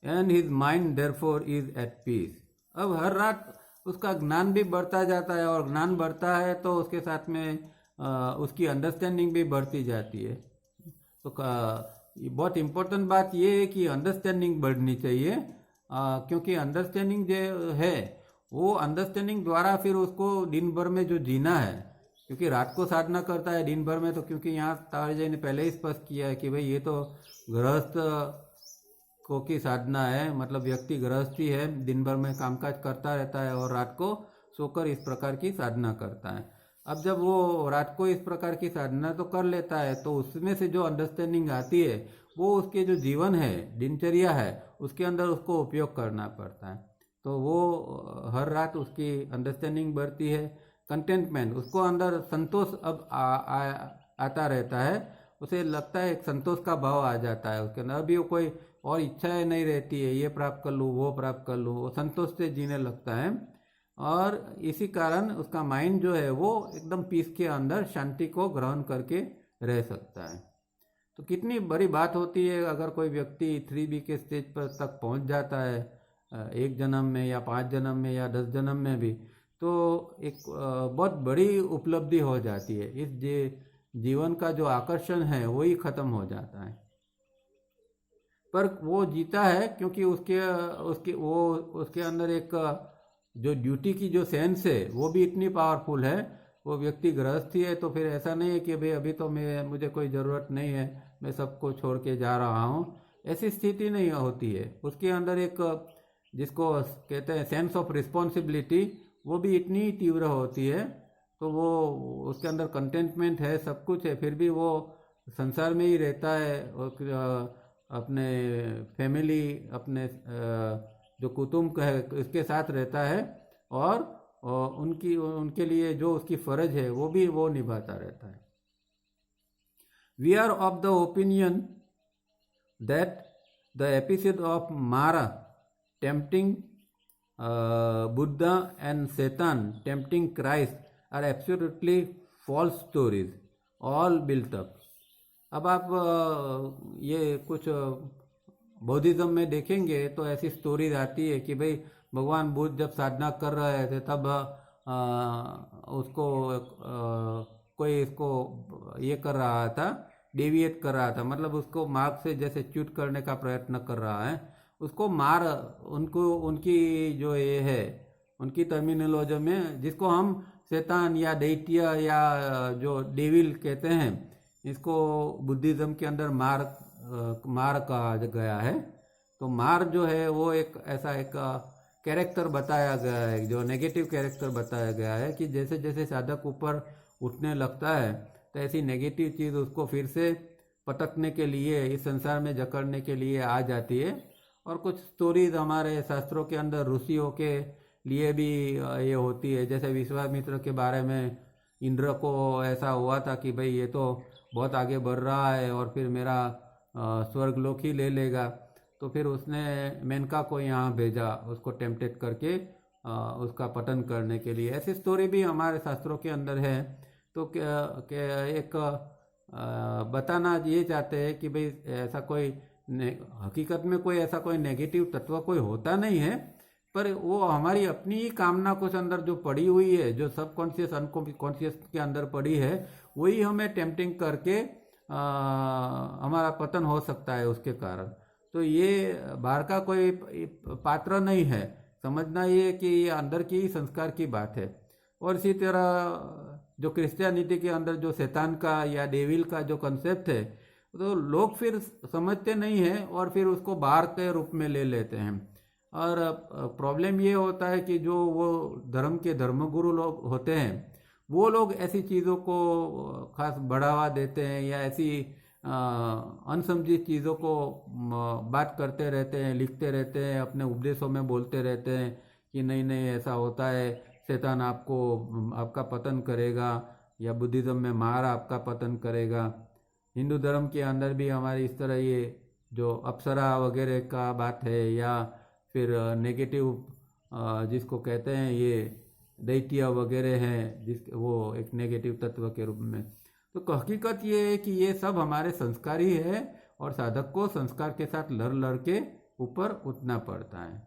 A: and his mind therefore is at peace. अब हर रात उसका ज्ञान भी बढ़ता जाता है और ज्ञान बढ़ता है तो उसके साथ में उसकी अंडरस्टैंडिंग भी बढ़ती जाती है। तो बहुत इम्पोर्टेंट बात ये है कि अंडरस्टैंडिंग बढ़नी चाहिए, क्योंकि अंडरस्टैंडिंग जो है वो अंडरस्टैंडिंग द्वारा फिर उसको दिन भर में जो जीना है, क्योंकि रात को साधना करता है दिन भर में, तो क्योंकि यहाँ तारजय ने पहले ही स्पष्ट किया है कि भाई ये तो गृहस्थ को की साधना है, मतलब व्यक्ति गृहस्थी है, दिन भर में कामकाज करता रहता है और रात को सोकर इस प्रकार की साधना करता है। अब जब वो रात को इस प्रकार की साधना तो कर लेता है तो उसमें से जो अंडरस्टैंडिंग आती है वो उसके जो जीवन है, दिनचर्या है, उसके अंदर उसको उपयोग करना पड़ता है। तो वो हर रात उसकी अंडरस्टैंडिंग बढ़ती है। कंटेंटमेंट, उसको अंदर संतोष अब आता रहता है, उसे लगता है एक संतोष का भाव आ जाता है उसके अंदर। अभी वो कोई और इच्छाएं नहीं रहती है, ये प्राप्त कर लूँ वो प्राप्त कर लूँ, वो संतोष से जीने लगता है और इसी कारण उसका माइंड जो है वो एकदम पीस के अंदर शांति को ग्रहण करके रह सकता है। तो कितनी बड़ी बात होती है अगर कोई व्यक्ति 3B के स्टेज पर तक पहुंच जाता है, 1 जन्म में या 5 जन्म में या 10 जन्म में भी, तो एक बहुत बड़ी उपलब्धि हो जाती है। इस जीवन का जो आकर्षण है वही खत्म हो जाता है, पर वो जीता है क्योंकि उसके अंदर एक जो ड्यूटी की जो सेंस है वो भी इतनी पावरफुल है। वो व्यक्ति गृहस्थी है तो फिर ऐसा नहीं है कि भाई अभी तो मुझे कोई ज़रूरत नहीं है, मैं सबको छोड़ के जा रहा हूँ, ऐसी स्थिति नहीं होती है। उसके अंदर एक जिसको कहते हैं सेंस ऑफ रिस्पॉन्सिबिलिटी, वो भी इतनी तीव्र होती है, तो वो उसके अंदर कंटेंटमेंट है, सब कुछ है, फिर भी वो संसार में ही रहता है और अपने फैमिली, अपने जो कुटुंब है उसके साथ रहता है और उनके लिए जो उसकी फर्ज है वो भी वो निभाता रहता है। We are of the opinion that the episode of Mara tempting Buddha and Satan tempting Christ are absolutely false stories all built up. अब आप ये कुछ बौद्धिज्म में देखेंगे तो ऐसी स्टोरीज आती है कि भाई भगवान बुद्ध जब साधना कर रहे थे तब उसको कोई इसको ये कर रहा था, डेविएट कर रहा था, मतलब उसको मार्ग से जैसे च्युत करने का प्रयत्न कर रहा है, उसको मार उनकी जो ये है उनकी टर्मिनोलॉजी में, जिसको हम शैतान या दैत्य या जो डेविल कहते हैं, इसको बुद्धिज्म के अंदर मार कहा गया है। तो मार जो है वो एक ऐसा एक कैरेक्टर बताया गया है, जो नेगेटिव कैरेक्टर बताया गया है कि जैसे जैसे साधक ऊपर उठने लगता है तो ऐसी नेगेटिव चीज़ उसको फिर से पटकने के लिए, इस संसार में जकड़ने के लिए आ जाती है। और कुछ स्टोरीज हमारे शास्त्रों के अंदर ऋषियों के लिए भी ये होती है, जैसे विश्वामित्र के बारे में इंद्र को ऐसा हुआ था कि भाई ये तो बहुत आगे बढ़ रहा है और फिर मेरा स्वर्गलोक ही ले लेगा, तो फिर उसने मेनका को यहाँ भेजा उसको टेम्पटेट करके उसका पतन करने के लिए। ऐसी स्टोरी भी हमारे शास्त्रों के अंदर है। तो एक बताना ये चाहते हैं कि भाई ऐसा कोई हकीकत में कोई ऐसा कोई नेगेटिव तत्व कोई होता नहीं है, पर वो हमारी अपनी ही कामना कुछ अंदर जो पड़ी हुई है, जो सबकॉन्शियस अनकॉन्शियस के अंदर पड़ी है, वही हमें टेम्पटिंग करके हमारा पतन हो सकता है उसके कारण। तो ये बाहर का कोई पात्र नहीं है, समझना ये कि ये अंदर की संस्कार की बात है। और इसी तरह जो क्रिश्चियनिटी के अंदर जो शैतान का या डेविल का जो कंसेप्ट है, तो लोग फिर समझते नहीं हैं और फिर उसको बाहर के रूप में ले लेते हैं। और प्रॉब्लम ये होता है कि जो वो धर्म के धर्मगुरु लोग होते हैं वो लोग ऐसी चीज़ों को खास बढ़ावा देते हैं या ऐसी अनसमझी चीज़ों को बात करते रहते हैं, लिखते रहते हैं, अपने उपदेशों में बोलते रहते हैं कि नहीं नहीं ऐसा होता है, शैतान आपको आपका पतन करेगा या बुद्धिज़्म में मार आपका पतन करेगा। हिंदू धर्म के अंदर भी हमारी इस तरह ये जो अप्सरा वगैरह का बात है या फिर नेगेटिव जिसको कहते हैं ये दैत्य वगैरह हैं जिस वो एक नेगेटिव तत्व के रूप में। तो हकीकत ये है कि ये सब हमारे संस्कार ही है और साधक को संस्कार के साथ लड़ लड़ के ऊपर उठना पड़ता है।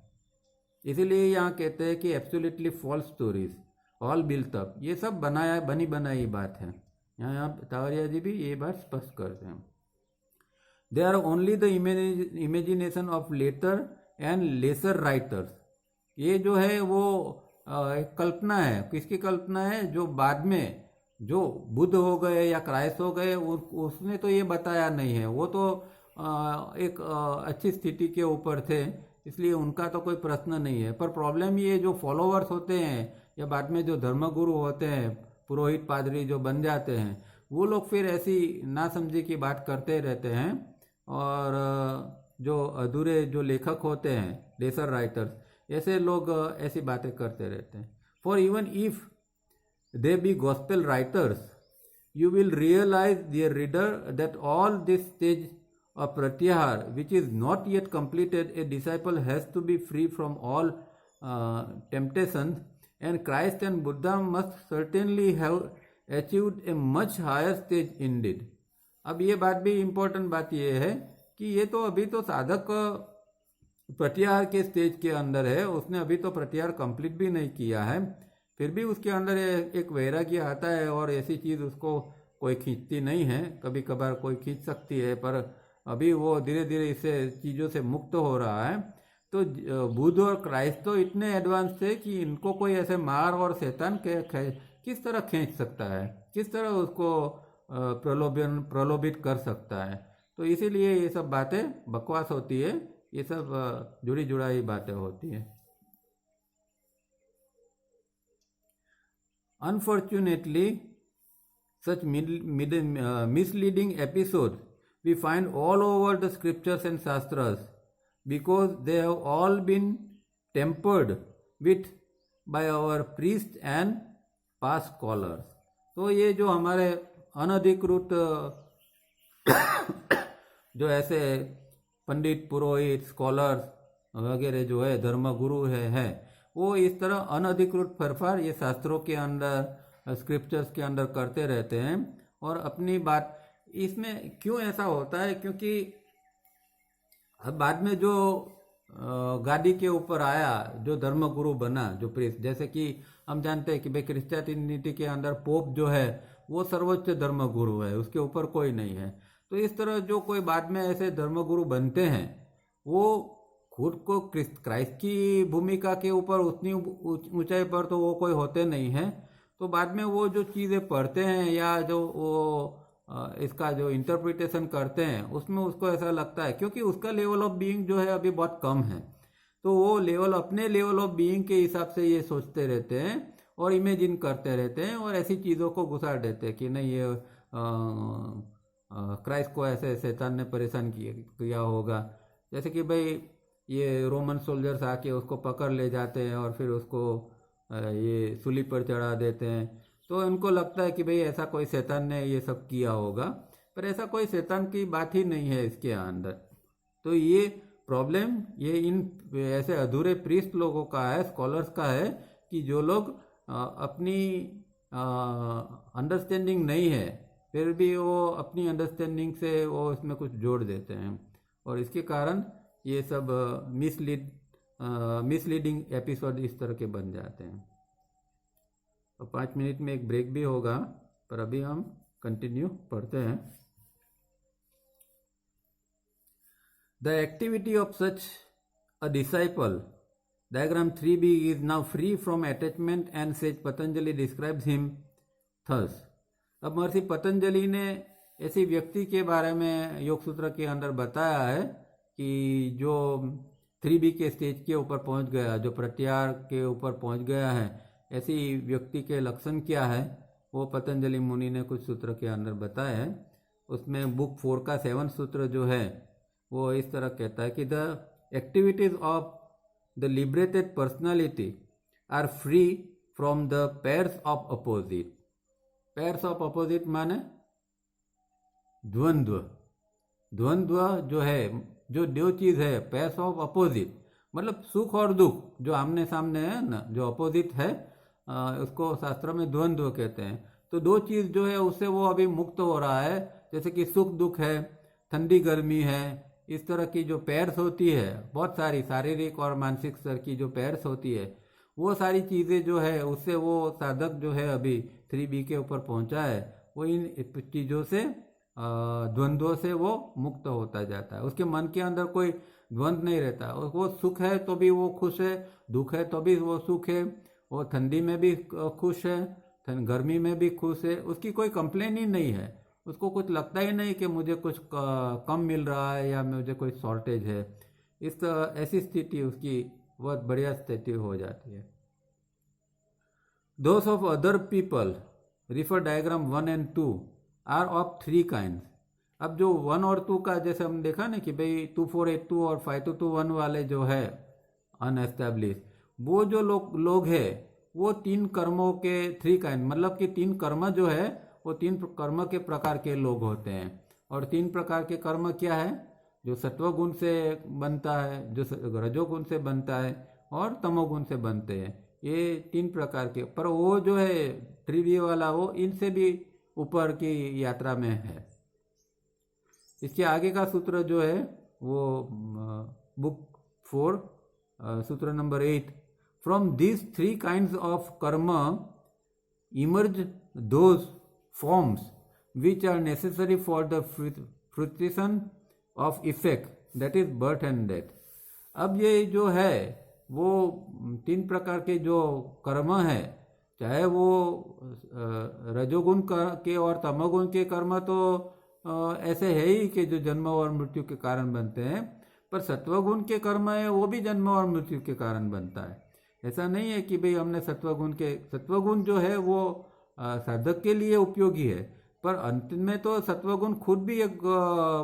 A: इसीलिए यहाँ कहते हैं कि absolutely false stories all built up, ये सब बनी बनाई बात है। यहाँ तावरिया जी भी ये बात स्पष्ट करते हैं। They are only the imagination of later and lesser writers. ये जो है वो एक कल्पना है। किसकी कल्पना है? जो बाद में जो बुद्ध हो गए या क्राइस्ट हो गए उसने तो ये बताया नहीं है, वो तो एक अच्छी स्थिति के ऊपर थे, इसलिए उनका तो कोई प्रश्न नहीं है। पर प्रॉब्लम ये जो फॉलोअर्स होते हैं या बाद में जो धर्मगुरु होते हैं, पुरोहित पादरी जो बन जाते हैं, वो लोग फिर ऐसी नासमझी की बात करते रहते हैं और जो अधूरे जो लेखक होते हैं, लेसर राइटर्स, ऐसे लोग ऐसी बातें करते रहते हैं। For even if they B gospel writers, you will realize, dear reader, that all this stage of pratyahar, which is not yet completed, a disciple has to be free from all temptations, and Christ and Buddha must certainly have achieved a much higher stage indeed. अब ये बात भी important बात ये है कि ये तो अभी तो साधक प्रत्याहार के स्टेज के अंदर है, उसने अभी तो प्रत्याहार कंप्लीट भी नहीं किया है, फिर भी उसके अंदर एक वैराग्य आता है और ऐसी चीज़ उसको कोई खींचती नहीं है। कभी कभार कोई खींच सकती है पर अभी वो धीरे धीरे इससे चीज़ों से मुक्त हो रहा है। तो बुद्ध और क्राइस्ट तो इतने एडवांस थे कि इनको कोई ऐसे मार और शैतान किस तरह खींच सकता है, किस तरह उसको प्रलोभित कर सकता है। तो इसीलिए ये सब बातें बकवास होती है, ये सब जुड़ी जुड़ाई बातें होती है। Unfortunately, such misleading episodes we find all over the scriptures and shastras because they have all been tempered with by our priests and past scholars. तो ये जो हमारे अनधिकृत जो ऐसे पंडित, पुरोहित, स्कॉलर्स वगैरह जो है धर्मगुरु है वो इस तरह अनधिकृत फेरफार ये शास्त्रों के अंदर, स्क्रिप्चर्स के अंदर करते रहते हैं और अपनी बात। इसमें क्यों ऐसा होता है? क्योंकि बाद में जो गादी के ऊपर आया, जो धर्मगुरु बना, जो प्रीस्ट, जैसे कि हम जानते हैं कि भाई क्रिश्चियनिटी के अंदर पोप जो है वो सर्वोच्च धर्मगुरु है, उसके ऊपर कोई नहीं है। तो इस तरह जो कोई बाद में ऐसे धर्मगुरु बनते हैं वो खुद को क्राइस्ट की भूमिका के ऊपर उतनी ऊंचाई पर तो वो कोई होते नहीं हैं। तो बाद में वो जो चीज़ें पढ़ते हैं या जो वो इसका जो इंटरप्रिटेशन करते हैं उसमें उसको ऐसा लगता है, क्योंकि उसका लेवल ऑफ बीइंग जो है अभी बहुत कम है, तो वो अपने लेवल ऑफ बीइंग के हिसाब से ये सोचते रहते हैं और इमेजिन करते रहते हैं और ऐसी चीज़ों को घुसा देते हैं कि नहीं ये क्राइस्ट को ऐसे शैतान ने परेशान किया होगा। जैसे कि भाई ये रोमन सोल्जर्स आके उसको पकड़ ले जाते हैं और फिर उसको ये सूली पर चढ़ा देते हैं, तो उनको लगता है कि भाई ऐसा कोई शैतान ने ये सब किया होगा, पर ऐसा कोई शैतान की बात ही नहीं है इसके अंदर। तो ये प्रॉब्लम ये इन ऐसे अधूरे प्रीस्ट लोगों का है, स्कॉलर्स का है, कि जो लोग अपनी अंडरस्टैंडिंग नहीं है फिर भी वो अपनी अंडरस्टैंडिंग से वो इसमें कुछ जोड़ देते हैं और इसके कारण ये सब मिसलीडिंग एपिसोड इस तरह के बन जाते हैं। तो 5 मिनट में एक ब्रेक भी होगा, पर अभी हम कंटिन्यू पढ़ते हैं। The activity of such a disciple, diagram 3b, is now free from attachment and says Patanjali describes him thus. अब महर्षि पतंजलि ने ऐसी व्यक्ति के बारे में योग सूत्र के अंदर बताया है कि जो 3B के स्टेज के ऊपर पहुंच गया, जो प्रत्याहार के ऊपर पहुंच गया है, ऐसी व्यक्ति के लक्षण क्या है, वो पतंजलि मुनि ने कुछ सूत्र के अंदर बताया है। उसमें बुक 4 का 7 सूत्र जो है वो इस तरह कहता है कि the activities of the liberated personality are free from the pairs of opposite. Pairs of opposite माने द्वंद्व। द्वंद्व जो है, जो दो चीज है, पेयर्स ऑफ अपोजिट मतलब सुख और दुख जो आमने सामने है ना, जो अपोजिट है, उसको शास्त्र में द्वंद्व कहते हैं। तो दो चीज जो है उससे वो अभी मुक्त हो रहा है, जैसे कि सुख दुख है, ठंडी गर्मी है, इस तरह की जो पेयर्स होती है, बहुत सारी शारीरिक और मानसिक स्तर की जो पेयर्स होती है, वो सारी चीज़ें जो है उससे वो साधक जो है अभी 3B के ऊपर पहुंचा है, वो इन चीज़ों से द्वंद्वों से वो मुक्त होता जाता है। उसके मन के अंदर कोई द्वंद्व नहीं रहता। वो सुख है तो भी वो खुश है, दुख है तो भी वो सुख है, वो ठंडी में भी खुश है, गर्मी में भी खुश है, उसकी कोई कंप्लेन ही नहीं है। उसको कुछ लगता ही नहीं कि मुझे कुछ कम मिल रहा है या मुझे कोई शॉर्टेज है। ऐसी स्थिति उसकी बहुत बढ़िया स्थिति हो जाती है। Those of other people refer diagram 1 and 2 are of 3 kind. अब जो 1 और 2 का जैसे हम देखा ना कि भाई 2482 और 5221 वाले जो है अनएस्टैब्लिश, वो जो लोग है वो 3 कर्मों के 3 काइंड, मतलब कि 3 कर्म जो है वो 3 कर्म के प्रकार के लोग होते हैं। और 3 प्रकार के कर्म क्या है, जो सत्वगुण से बनता है, जो रजोगुण से बनता है और तमोगुण से बनते हैं। ये 3 प्रकार के, पर वो जो है 3B वाला वो इनसे भी ऊपर की यात्रा में है। इसके आगे का सूत्र जो है वो बुक 4 सूत्र number 8, from this 3 kinds of karma emerge those forms which are necessary for the fruition of effect, that is birth and death। अब ये जो है वो 3 प्रकार के जो कर्म है, चाहे वो रजोगुण के और तमोगुण के कर्म तो ऐसे है ही कि जो जन्म और मृत्यु के कारण बनते हैं, पर सत्वगुण के कर्म है वो भी जन्म और मृत्यु के कारण बनता है। ऐसा नहीं है कि भाई हमने सत्वगुण जो है वो साधक के लिए उपयोगी है, पर अंत में तो सत्वगुण खुद भी एक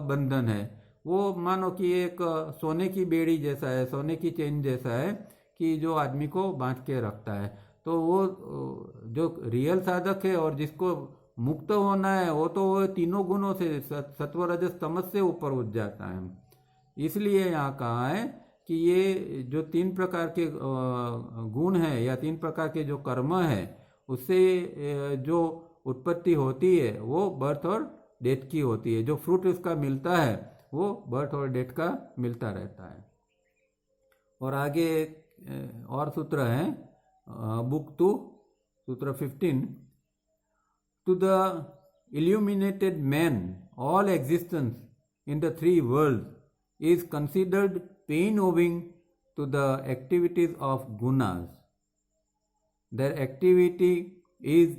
A: बंधन है। वो मानो कि एक सोने की बेड़ी जैसा है, सोने की चेन जैसा है कि जो आदमी को बांध के रखता है। तो वो जो रियल साधक है और जिसको मुक्त होना है, वो तो वो तीनों गुणों से सत्व रजस तमस से ऊपर उठ जाता है। इसलिए यहाँ कहा है कि ये जो 3 प्रकार के गुण है या 3 प्रकार के जो कर्म है, उससे जो उत्पत्ति होती है वो बर्थ और डेथ की होती है। जो फ्रूट उसका मिलता है वो बर्थ और डेथ का मिलता रहता है। और आगे और सूत्र है बुक 2 सूत्र 15, to the illuminated man all existence in the 3 worlds is considered pain owing to the activities of gunas. Their activity is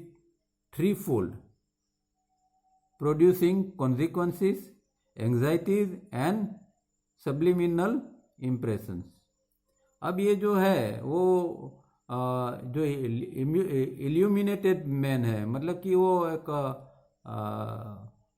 A: threefold, producing consequences, anxieties and subliminal impressions। अब ये जो है वो जो इल्यूमिनेटेड मैन है, मतलब कि वो एक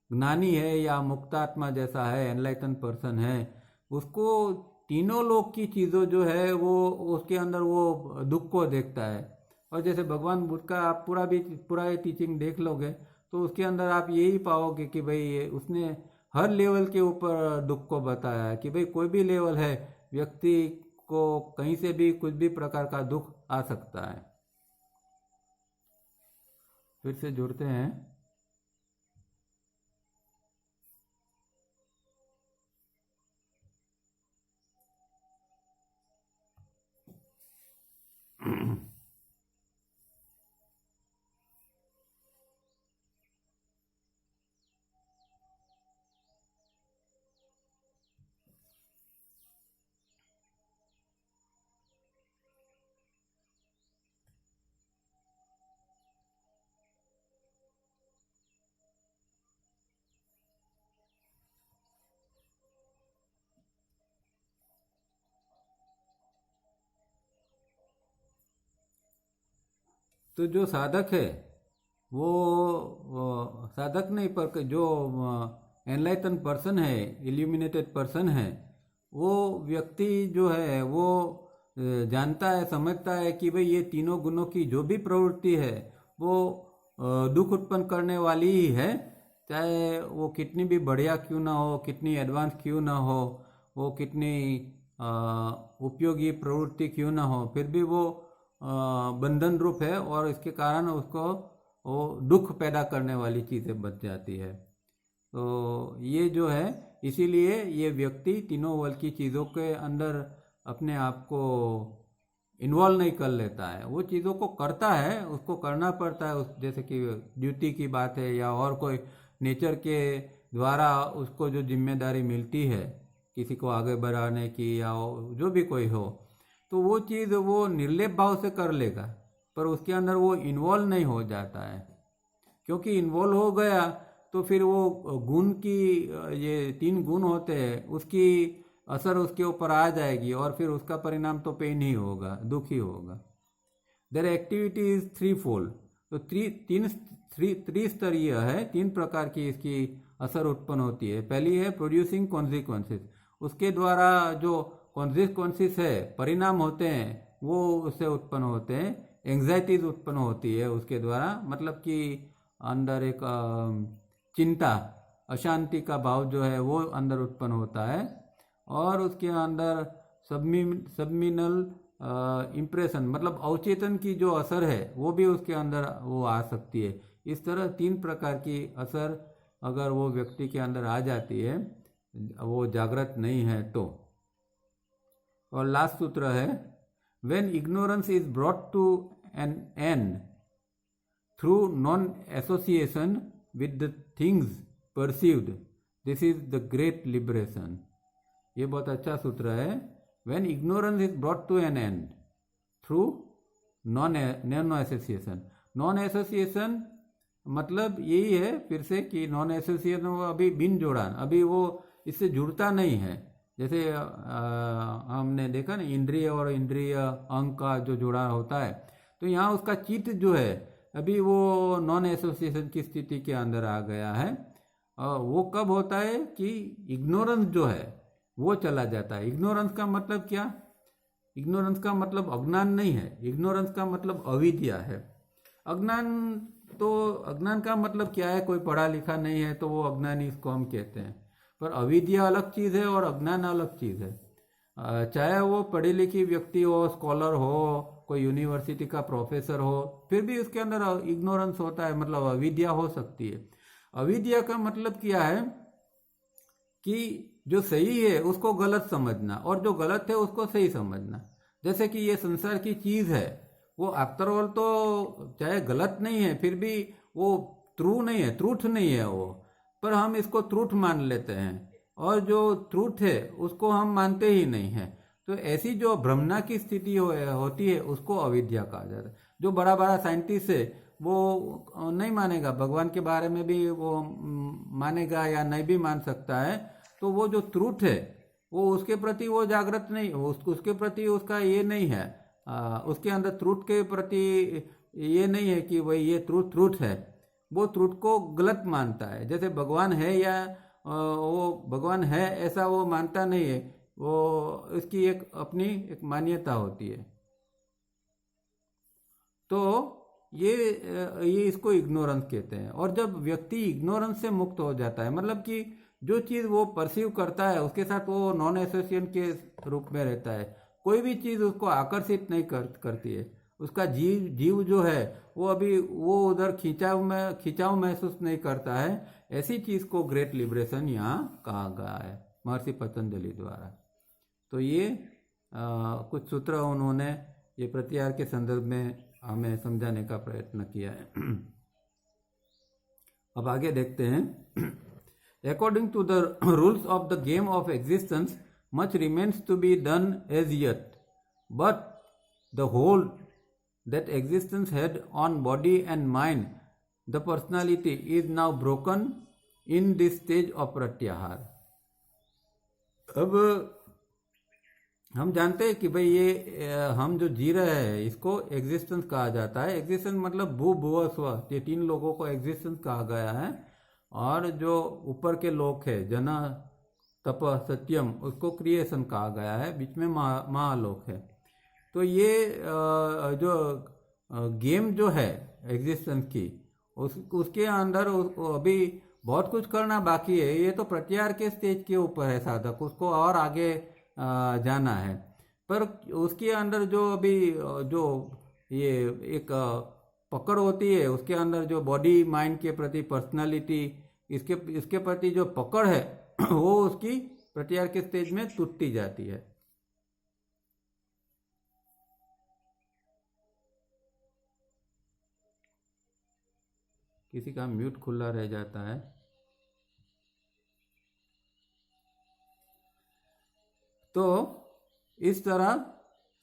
A: ज्ञानी है या मुक्तात्मा जैसा है, एनलाइटन पर्सन है, उसको तीनों लोक की चीज़ों जो है वो उसके अंदर वो दुख को देखता है। और जैसे भगवान बुद्ध का आप पूरा ये टीचिंग देख लोगे तो उसके अंदर आप यही पाओगे कि भाई उसने हर लेवल के ऊपर दुख को बताया है कि भाई कोई भी लेवल है, व्यक्ति को कहीं से भी कुछ भी प्रकार का दुख आ सकता है। फिर से जुड़ते हैं। तो जो साधक है वो साधक नहीं पर जो एनलाइटन पर्सन है, इल्यूमिनेटेड पर्सन है, वो व्यक्ति जो है वो जानता है, समझता है कि भाई ये तीनों गुणों की जो भी प्रवृत्ति है वो दुख उत्पन्न करने वाली ही है, चाहे वो कितनी भी बढ़िया क्यों ना हो, कितनी एडवांस क्यों ना हो, वो कितनी उपयोगी प्रवृत्ति क्यों ना हो, फिर भी वो बंधन रूप है और इसके कारण उसको वो दुख पैदा करने वाली चीज़ें बच जाती है। तो ये जो है, इसीलिए ये व्यक्ति तीनों वर्ग की चीज़ों के अंदर अपने आप को इन्वॉल्व नहीं कर लेता है। वो चीज़ों को करता है, उसको करना पड़ता है, उस जैसे कि ड्यूटी की बात है या और कोई नेचर के द्वारा उसको जो जिम्मेदारी मिलती है किसी को आगे बढ़ाने की या जो भी कोई हो, तो वो चीज़ वो निर्लेप भाव से कर लेगा, पर उसके अंदर वो इन्वॉल्व नहीं हो जाता है। क्योंकि इन्वॉल्व हो गया तो फिर वो गुण की, ये 3 गुण होते हैं, उसकी असर उसके ऊपर आ जाएगी और फिर उसका परिणाम तो पेन ही होगा, दुख ही होगा। There activity is 3-fold। तो त्रिस्तरीय है, 3 प्रकार की इसकी असर उत्पन्न होती है। पहली है प्रोड्यूसिंग कॉन्सिक्वेंसेस, उसके द्वारा जो कॉन्सिक्वेंसेस है, परिणाम होते हैं, वो उससे उत्पन्न होते हैं। एंग्जाइटीज उत्पन्न होती है उसके द्वारा, मतलब कि अंदर एक चिंता, अशांति का भाव जो है वो अंदर उत्पन्न होता है और उसके अंदर सबमिनल इम्प्रेशन, मतलब अवचेतन की जो असर है वो भी उसके अंदर वो आ सकती है। इस तरह 3 प्रकार की असर अगर वो व्यक्ति के अंदर आ जाती है, वो जागृत नहीं है तो। और लास्ट सूत्र है, when ignorance is brought to an end through non association with the things perceived, this is the great liberation. ये बहुत अच्छा सूत्र है। When ignorance is brought to an end through non association. Non association मतलब यही है फिर से कि नॉन एसोसिएशन वो अभी बिन जोड़ान, अभी वो इससे जुड़ता नहीं है। जैसे हमने देखा ना, इंद्रिय और इंद्रिय अंग का जो जुड़ा होता है, तो यहाँ उसका चित्त जो है अभी वो नॉन एसोसिएशन की स्थिति के अंदर आ गया है। वो कब होता है कि इग्नोरेंस जो है वो चला जाता है। इग्नोरेंस का मतलब क्या? इग्नोरेंस का मतलब अज्ञान नहीं है, इग्नोरेंस का मतलब अविद्या है। अज्ञान का मतलब क्या है? कोई पढ़ा लिखा नहीं है तो वो अज्ञानी इसको हम कहते हैं। पर अविद्या अलग चीज़ है और अज्ञान अलग चीज़ है। चाहे वो पढ़ी लिखी व्यक्ति हो, स्कॉलर हो, कोई यूनिवर्सिटी का प्रोफेसर हो, फिर भी उसके अंदर इग्नोरेंस होता है, मतलब अविद्या हो सकती है। अविद्या का मतलब क्या है कि जो सही है उसको गलत समझना और जो गलत है उसको सही समझना। जैसे कि ये संसार की चीज़ है, वो आफ्टर ऑल तो चाहे गलत नहीं है फिर भी वो ट्रू नहीं है, ट्रूथ नहीं है वो, पर हम इसको ट्रूथ मान लेते हैं और जो ट्रूथ है उसको हम मानते ही नहीं हैं। तो ऐसी जो भ्रमना की स्थिति होती है उसको अविद्या कहा जाता है। जो बड़ा बड़ा साइंटिस्ट है वो नहीं मानेगा, भगवान के बारे में भी वो मानेगा या नहीं भी मान सकता है, तो वो जो ट्रूथ है वो उसके प्रति वो जागृत नहीं, उसके प्रति उसका ये नहीं है, उसके अंदर ट्रूथ के प्रति ये नहीं है कि भाई ये ट्रूथ है। वो ट्रूथ को गलत मानता है। जैसे भगवान है या वो भगवान है ऐसा वो मानता नहीं है, वो इसकी एक अपनी एक मान्यता होती है। तो ये इसको इग्नोरेंस कहते हैं। और जब व्यक्ति इग्नोरेंस से मुक्त हो जाता है, मतलब कि जो चीज़ वो परसीव करता है उसके साथ वो नॉन एसोसिएशन के रूप में रहता है, कोई भी चीज़ उसको आकर्षित नहीं करती है, उसका जीव जो है वो अभी वो उधर खिंचाव महसूस नहीं करता है, ऐसी चीज़ को ग्रेट लिबरेशन यहाँ कहा गया है महर्षि पतंजलि द्वारा। तो ये कुछ सूत्र उन्होंने ये प्रत्याहार के संदर्भ में हमें समझाने का प्रयत्न किया है। अब आगे देखते हैं। According to the rules of the game of existence, much remains to be done as yet, but the hold that existence had on body and mind, the personality, is now broken in this stage of pratyahar. अब हम जानते हैं कि भाई ये हम जो जी रहे हैं इसको एग्जिस्टेंस कहा जाता है। एग्जिस्टेंस मतलब भू भुव स्व, ये तीन लोगों को एग्जिस्टेंस कहा गया है। और जो ऊपर के लोक है जन तप सत्यम, उसको क्रिएशन कहा गया है, बीच में महालोक है। तो ये जो गेम जो है एग्जिस्टेंस की, उसके अंदर अभी बहुत कुछ करना बाकी है। ये तो प्रत्यार के स्टेज के ऊपर है साधक, उसको और आगे जाना है। पर उसके अंदर जो अभी जो ये एक पकड़ होती है, उसके अंदर जो बॉडी माइंड के प्रति पर्सनालिटी, इसके प्रति जो पकड़ है वो उसकी प्रत्यार के स्टेज में टूटती जाती है। किसी का म्यूट खुला रह जाता है। तो इस तरह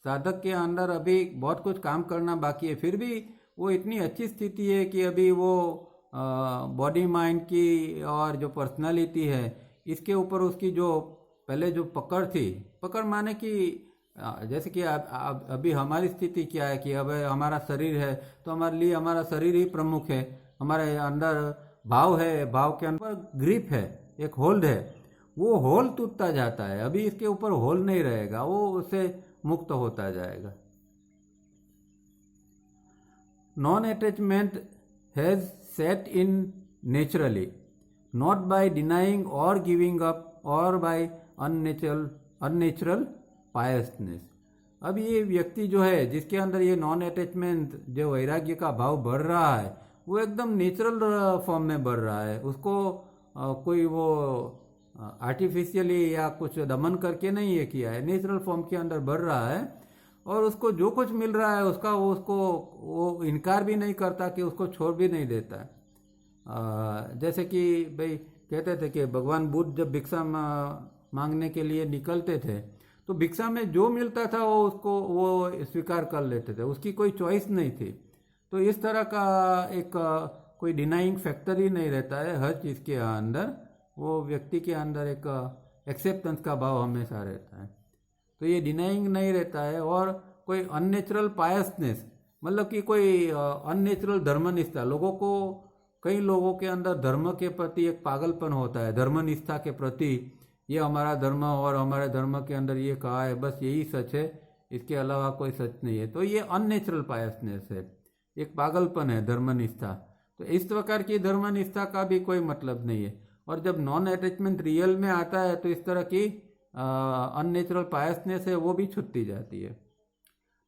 A: साधक के अंदर अभी बहुत कुछ काम करना बाकी है। फिर भी वो इतनी अच्छी स्थिति है कि अभी वो बॉडी माइंड की और जो पर्सनालिटी है, इसके ऊपर उसकी जो पहले जो पकड़ थी, पकड़ माने कि जैसे कि अभी हमारी स्थिति क्या है कि अब हमारा शरीर है तो हमारे लिए हमारा शरीर ही प्रमुख है। हमारे अंदर भाव है, भाव के अंदर ग्रिप है, एक होल्ड है, वो होल टूटता जाता है। अभी इसके ऊपर होल नहीं रहेगा, वो उससे मुक्त होता जाएगा। Non attachment has set in naturally, not by denying और गिविंग अप और बाय अननेचुरल पायसनेस। अब ये व्यक्ति जो है जिसके अंदर ये नॉन अटैचमेंट, जो वैराग्य का भाव बढ़ रहा है, वो एकदम नेचुरल फॉर्म में बढ़ रहा है। उसको कोई वो आर्टिफिशियली या कुछ दमन करके नहीं ये किया है, नेचुरल फॉर्म के अंदर बढ़ रहा है। और उसको जो कुछ मिल रहा है उसका वो इनकार भी नहीं करता कि उसको छोड़ भी नहीं देता है। जैसे कि भाई कहते थे कि भगवान बुद्ध जब भिक्षा मांगने के लिए निकलते थे तो भिक्षा में जो मिलता था वो स्वीकार कर लेते थे, उसकी कोई चॉइस नहीं थी। तो इस तरह का एक कोई डिनाइंग फैक्टर ही नहीं रहता है हर चीज़ के अंदर। वो व्यक्ति के अंदर एक एक्सेप्टेंस का भाव हमेशा रहता है। तो ये डिनाइंग नहीं रहता है। और कोई अननेचुरल पायसनेस मतलब कि कोई अननेचुरल धर्मनिष्ठा, कई लोगों के अंदर धर्म के प्रति एक पागलपन होता है, धर्मनिष्ठा के प्रति। ये हमारा धर्म और हमारे धर्म के अंदर ये कहा है, बस यही सच है, इसके अलावा कोई सच नहीं है। तो ये अननेचुरल पायसनेस है, एक पागलपन है धर्मनिष्ठा। तो इस प्रकार की धर्मनिष्ठा का भी कोई मतलब नहीं है। और जब नॉन अटैचमेंट रियल में आता है तो इस तरह की अननेचुरल पायसनेस है वो भी छूटती जाती है।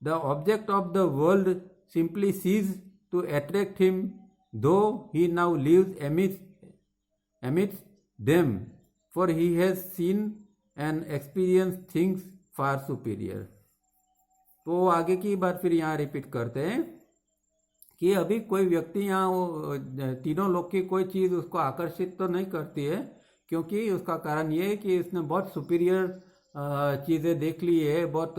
A: The object of the world simply ceases to attract him though he now lives amidst them, for he has seen and experienced things far superior। तो आगे की बात फिर यहाँ रिपीट करते हैं कि अभी कोई व्यक्ति यहाँ तीनों लोग की कोई चीज़ उसको आकर्षित तो नहीं करती है, क्योंकि उसका कारण ये है कि इसने बहुत सुपीरियर चीज़ें देख ली है, बहुत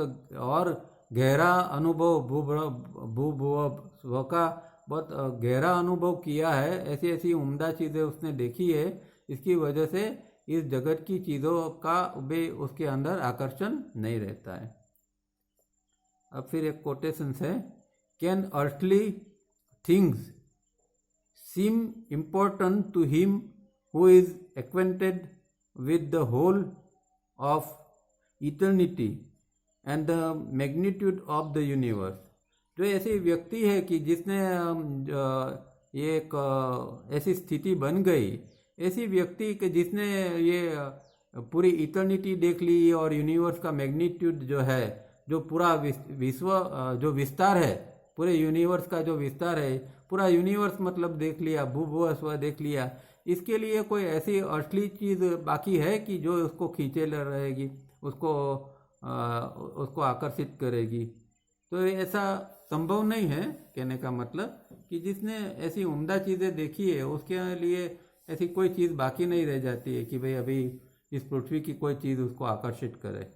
A: और गहरा अनुभव भूभुव का बहुत गहरा अनुभव किया है। ऐसी ऐसी उम्दा चीज़ें उसने देखी है, इसकी वजह से इस जगत की चीज़ों का भी उसके अंदर आकर्षण नहीं रहता है। अब फिर एक कोटेशन है, can earthly things seem important to him who is acquainted with the whole of eternity and the magnitude of the universe। जो ऐसी व्यक्ति है कि जिसने ये एक ऐसी स्थिति बन गई, ऐसी व्यक्ति के जिसने ये पूरी इटर्निटी देख ली और यूनिवर्स का मैग्नीट्यूड जो है, जो पूरा विश्व जो विस्तार है, पूरे यूनिवर्स का जो विस्तार है, पूरा यूनिवर्स मतलब देख लिया, भूभुव स्व देख लिया। इसके लिए कोई ऐसी असली चीज़ बाकी है कि जो उसको खींचे रहेगी, उसको आकर्षित करेगी? तो ऐसा संभव नहीं है। कहने का मतलब कि जिसने ऐसी उम्दा चीज़ें देखी है उसके लिए ऐसी कोई चीज़ बाकी नहीं रह जाती है कि भाई अभी इस पृथ्वी की कोई चीज़ उसको आकर्षित करे।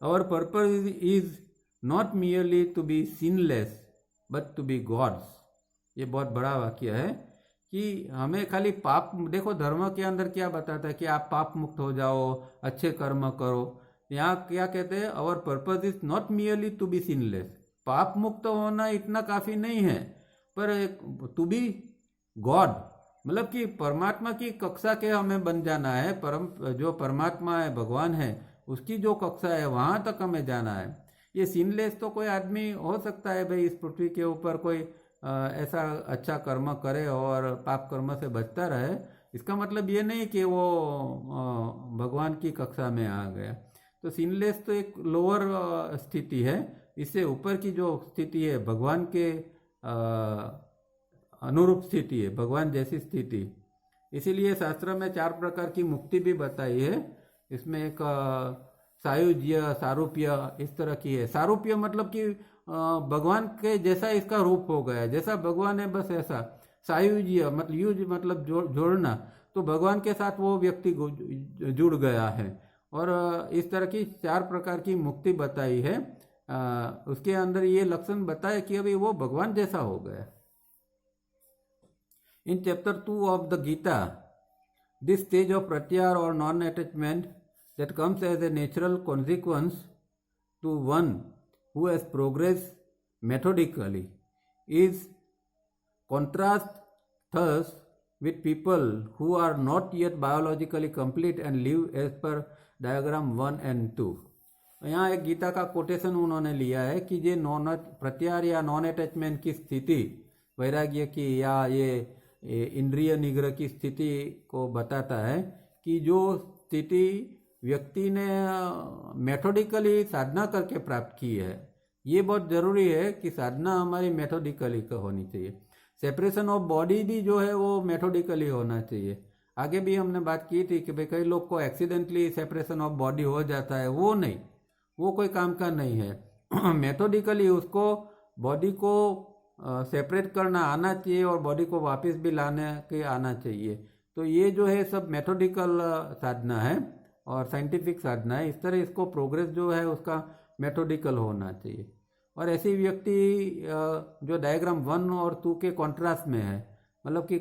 A: Our purpose is not merely to be sinless but to be gods. ये बहुत बड़ा वाक्य है कि हमें खाली पाप, देखो धर्म के अंदर क्या बताता है कि आप पाप मुक्त हो जाओ, अच्छे कर्म करो, यहाँ क्या कहते हैं, our purpose is not merely to be sinless. पाप मुक्त होना इतना काफी नहीं है, पर टू बी गॉड, मतलब कि परमात्मा की कक्षा के हमें बन जाना है। जो परमात्मा है, भगवान है, उसकी जो कक्षा है वहां तक हमें जाना है। ये सिनलेस तो कोई आदमी हो सकता है भाई, इस पृथ्वी के ऊपर कोई ऐसा अच्छा कर्म करे और पाप कर्म से बचता रहे, इसका मतलब ये नहीं कि वो भगवान की कक्षा में आ गया। तो सिनलेस तो एक लोअर स्थिति है। इससे ऊपर की जो स्थिति है, भगवान के अनुरूप स्थिति है, भगवान जैसी स्थिति। इसीलिए शास्त्र में 4 प्रकार की मुक्ति भी बताई है। इसमें एक सायुज्य, सारूप्य, इस तरह की है। सारूप्य मतलब कि भगवान के जैसा इसका रूप हो गया, जैसा भगवान है बस ऐसा। सायुज्य मतलब यूज मतलब जोड़ना, तो भगवान के साथ वो व्यक्ति जुड़ गया है। और इस तरह की 4 प्रकार की मुक्ति बताई है। उसके अंदर ये लक्षण बताया कि अभी वो भगवान जैसा हो गया। In chapter 2 of the Gita, this stage of pratyahara or non-attachment that comes as a natural consequence to one who has progressed methodically is contrast thus with people who are not yet biologically complete and live as per diagram 1 and 2. यहाँ एक गीता का quotation उन्होंने लिया है कि ये प्रत्याहार या नॉन अटैचमेंट की स्थिति, वैराग्य की या ये इंद्रिय निग्रह की स्थिति को बताता है कि जो स्थिति व्यक्ति ने मेथोडिकली साधना करके प्राप्त की है। ये बहुत जरूरी है कि साधना हमारी मेथोडिकली होनी चाहिए। सेपरेशन ऑफ बॉडी भी जो है वो मेथोडिकली होना चाहिए। आगे भी हमने बात की थी कि भाई कई लोग को एक्सीडेंटली सेपरेशन ऑफ बॉडी हो जाता है, वो नहीं, वो कोई काम का नहीं है। मेथोडिकली उसको बॉडी को सेपरेट करना आना चाहिए और बॉडी को वापस भी लाने के आना चाहिए। तो ये जो है सब मेथोडिकल साधना है और साइंटिफिक साधना है। इस तरह इसको प्रोग्रेस जो है उसका मेथोडिकल होना चाहिए। और ऐसी व्यक्ति जो डायग्राम 1 और 2 के कॉन्ट्रास्ट में है, मतलब कि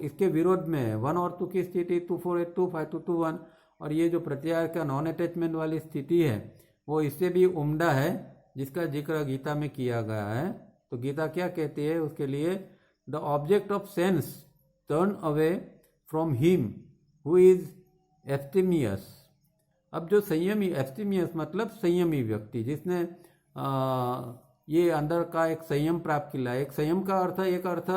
A: इसके विरोध में है, 1 और 2 की स्थिति 248, 252, 221, और ये जो प्रत्याहार का नॉन अटैचमेंट वाली स्थिति है वो इससे भी उम्दा है, जिसका जिक्र गीता में किया गया है। तो गीता क्या कहती है उसके लिए, the object of sense turn away from him who is abstemious. अब जो संयमी, एब्स्टेमियस मतलब संयमी व्यक्ति, जिसने ये अंदर का एक संयम प्राप्त किया। एक संयम का अर्थ, एक अर्थ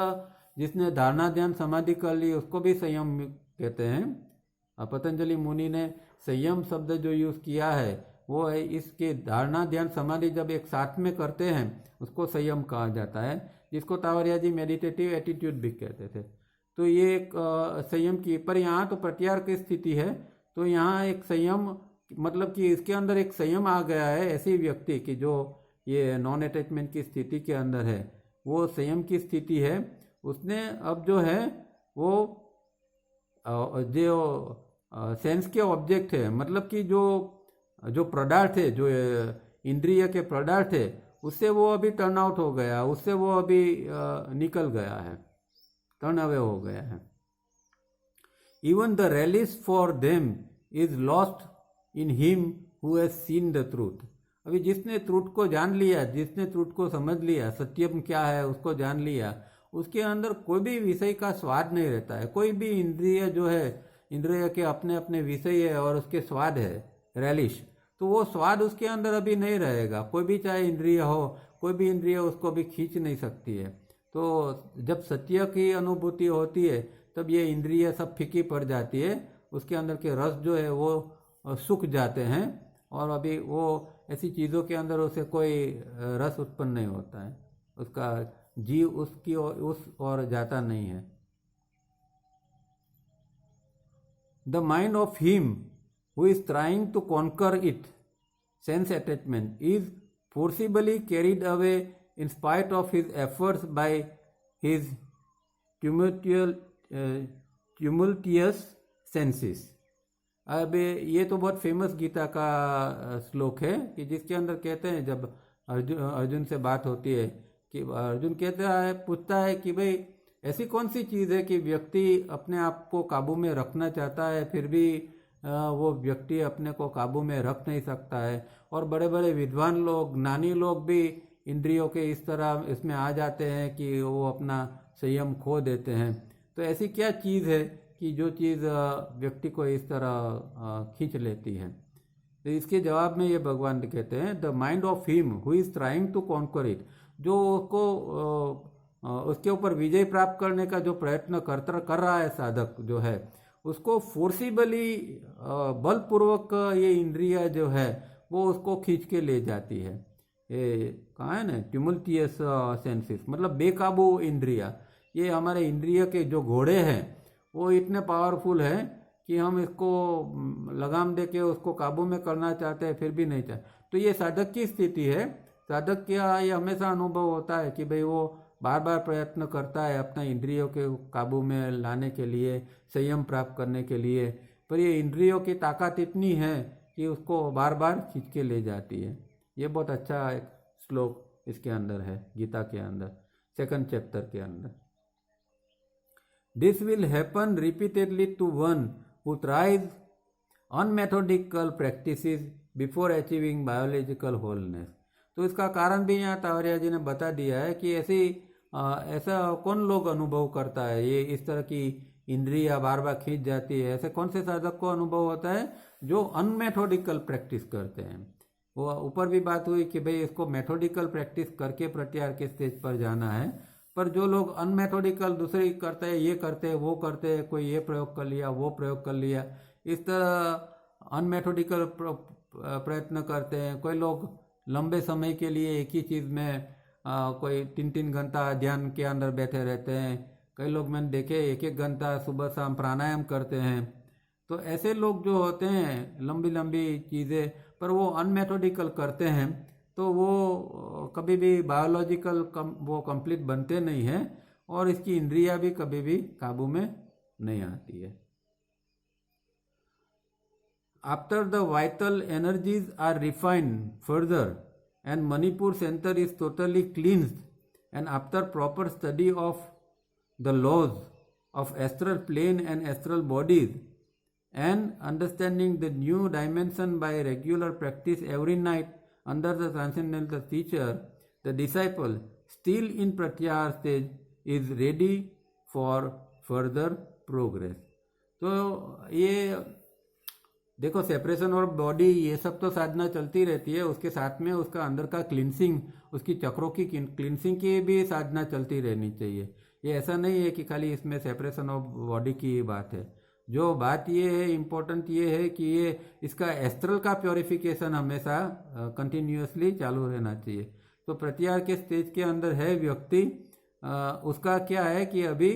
A: जिसने धारणा ध्यान समाधि कर ली उसको भी संयम कहते हैं। पतंजलि मुनि ने संयम शब्द जो यूज किया है वो है इसके धारणा ध्यान समाधि जब एक साथ में करते हैं उसको संयम कहा जाता है, जिसको तावरिया जी मेडिटेटिव एटीट्यूड भी कहते थे। तो ये एक संयम की, पर यहाँ तो प्रत्याहार की स्थिति है। तो यहाँ एक संयम मतलब कि इसके अंदर एक संयम आ गया है ऐसी व्यक्ति की जो ये नॉन अटैचमेंट की स्थिति के अंदर है, वो संयम की स्थिति है। उसने अब जो है वो जो सेंस के ऑब्जेक्ट है, मतलब कि जो पदार्थ है, जो इंद्रिय के पदार्थ है, उससे वो अभी टर्न आउट हो गया, उससे वो अभी निकल गया है, टर्न अवे हो गया है। Even the Ryle's for them is lost in him who has seen the truth. अभी जिसने ट्रूथ को जान लिया, जिसने ट्रूथ को समझ लिया, सत्यम क्या है उसको जान लिया, उसके अंदर कोई भी विषय का स्वाद नहीं रहता है। कोई भी इंद्रिय जो है, इंद्रिय के अपने अपने विषय है और उसके स्वाद है, रेलिश, तो वो स्वाद उसके अंदर अभी नहीं रहेगा। कोई भी चाहे इंद्रिय हो, कोई भी इंद्रिय उसको भी खींच नहीं सकती है। तो जब सत्य की अनुभूति होती है तब ये इंद्रिय सब फीकी पड़ जाती है, उसके अंदर के रस जो है वो सूख जाते हैं और अभी वो ऐसी चीज़ों के अंदर उसे कोई रस उत्पन्न नहीं होता है, उसका जीव उसकी उस और जाता नहीं है। The mind of him who is trying to conquer it, sense attachment, is forcibly carried away in spite of his efforts by his tumultuous senses। अब ये तो बहुत फेमस गीता का श्लोक है कि जिसके अंदर कहते हैं, जब अर्जुन से बात होती है कि अर्जुन कहता है, पूछता है कि भाई ऐसी कौन सी चीज़ है कि व्यक्ति अपने आप को काबू में रखना चाहता है फिर भी वो व्यक्ति अपने को काबू में रख नहीं सकता है। और बड़े बड़े विद्वान लोग, ज्ञानी लोग भी इंद्रियों के इस तरह इसमें आ जाते हैं कि वो अपना संयम खो देते हैं। तो ऐसी क्या चीज़ है कि जो चीज़ व्यक्ति को इस तरह खींच लेती है? तो इसके जवाब में ये भगवान कहते हैं, the mind of him who is trying to conquer it, जो उसको उसके ऊपर विजय प्राप्त करने का जो प्रयत्न कर रहा है साधक जो है, उसको फोर्सिबली बलपूर्वक ये इंद्रिया जो है वो उसको खींच के ले जाती है। ये कहाँ है ना, ट्यूमुल्टियस सेंसेस, मतलब बेकाबू इंद्रिया। ये हमारे इंद्रिय के जो घोड़े हैं वो इतने पावरफुल हैं कि हम इसको लगाम दे के उसको काबू में करना चाहते हैं, फिर भी नहीं चाहते। तो ये साधक की स्थिति है। साधक का ये हमेशा अनुभव होता है कि भाई वो बार बार प्रयत्न करता है अपना इंद्रियों के काबू में लाने के लिए, संयम प्राप्त करने के लिए, पर ये इंद्रियों की ताकत इतनी है कि उसको बार बार खींच के ले जाती है। ये बहुत अच्छा एक श्लोक इसके अंदर है, गीता के अंदर 2nd चैप्टर के अंदर। This will happen repeatedly to one who tries unmethodical practices before achieving biological wholeness। तो इसका कारण भी यहाँ तावरिया जी ने बता दिया है कि ऐसा कौन लोग अनुभव करता है, ये इस तरह की इंद्रियां बार बार खींच जाती है, ऐसे कौन से साधक को अनुभव होता है? जो अनमेथोडिकल प्रैक्टिस करते हैं। वो ऊपर भी बात हुई कि भाई इसको मेथोडिकल प्रैक्टिस करके प्रत्याहार के स्टेज पर जाना है, पर जो लोग अनमेथोडिकल दूसरे करते हैं, ये करते हैं वो करते हैं, कोई ये प्रयोग कर लिया वो प्रयोग कर लिया, इस तरह अनमेथोडिकल प्रयत्न करते हैं। कोई लोग लंबे समय के लिए एक ही चीज़ में कोई 3-3 घंटा ध्यान के अंदर बैठे रहते हैं। कई लोग मैंने देखे 1-1 घंटा सुबह शाम प्राणायाम करते हैं। तो ऐसे लोग जो होते हैं लंबी लंबी चीज़ें, पर वो अनमेथोडिकल करते हैं, तो वो कभी भी बायोलॉजिकल वो कंप्लीट बनते नहीं हैं और इसकी इंद्रियां भी कभी भी काबू में नहीं आती है। After the vital energies are refined further and Manipur center is totally cleansed, and after proper study of the laws of astral plane and astral bodies and understanding the new dimension by regular practice every night under the transcendental teacher, the disciple still in pratyahar stage is ready for further progress। तो ये देखो, separation और body ये सब तो साधना चलती रहती है, उसके साथ में उसका अंदर का क्लिनसिंग, उसकी चक्रों की क्लिनसिंग की भी साधना चलती रहनी चाहिए। ये ऐसा नहीं है कि खाली इसमें सेपरेशन ऑफ बॉडी की बात है। जो बात ये है, इम्पोर्टेंट ये है कि ये इसका एस्ट्रल का प्योरिफिकेशन हमेशा कंटिन्यूसली चालू रहना चाहिए। तो प्रत्याहार के स्टेज के अंदर है व्यक्ति, उसका क्या है कि अभी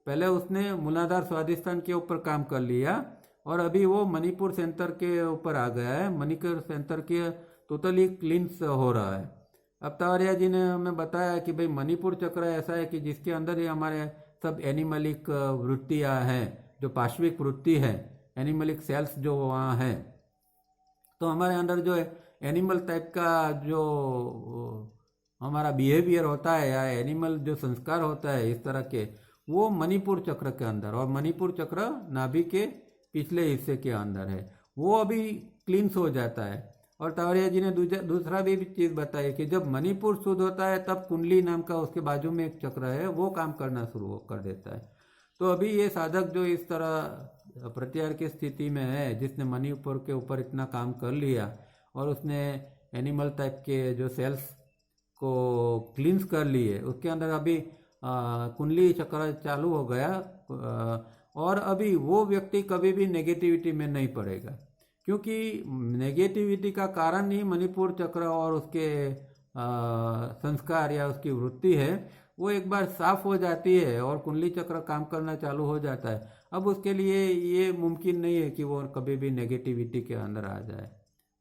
A: पहले उसने मूलाधार स्वाधिष्ठान के ऊपर काम कर लिया और अभी वो मणिपुर सेंटर के ऊपर आ गया है। मणिपुर सेंटर के टोटली क्लींस हो रहा है। अब तावरिया जी ने हमें बताया कि भाई मणिपुर चक्र ऐसा है कि जिसके अंदर ही हमारे सब एनिमलिक वृत्तियाँ हैं, जो पाश्विक वृत्ति है, एनिमलिक सेल्स जो वहाँ हैं। तो हमारे अंदर जो एनिमल टाइप का जो हमारा बिहेवियर होता है या एनिमल जो संस्कार होता है इस तरह के, वो मणिपुर चक्र के अंदर, और मणिपुर चक्र नाभि के पिछले हिस्से के अंदर है, वो अभी क्लींस हो जाता है। और तावरिया जी ने दूसरा भी चीज़ बताई कि जब मणिपुर शुद्ध होता है तब कुंडली नाम का उसके बाजू में एक चक्र है, वो काम करना शुरू कर देता है। तो अभी ये साधक जो इस तरह प्रत्याहार की स्थिति में है, जिसने मणिपुर के ऊपर इतना काम कर लिया और उसने एनिमल टाइप के जो सेल्स को क्लींस कर लिए, उसके अंदर अभी कुंडली चक्र चालू हो गया, और अभी वो व्यक्ति कभी भी नेगेटिविटी में नहीं पड़ेगा, क्योंकि नेगेटिविटी का कारण ही मणिपुर चक्र और उसके संस्कार या उसकी वृत्ति है। वो एक बार साफ हो जाती है और कुंडली चक्र काम करना चालू हो जाता है। अब उसके लिए ये मुमकिन नहीं है कि वो कभी भी नेगेटिविटी के अंदर आ जाए।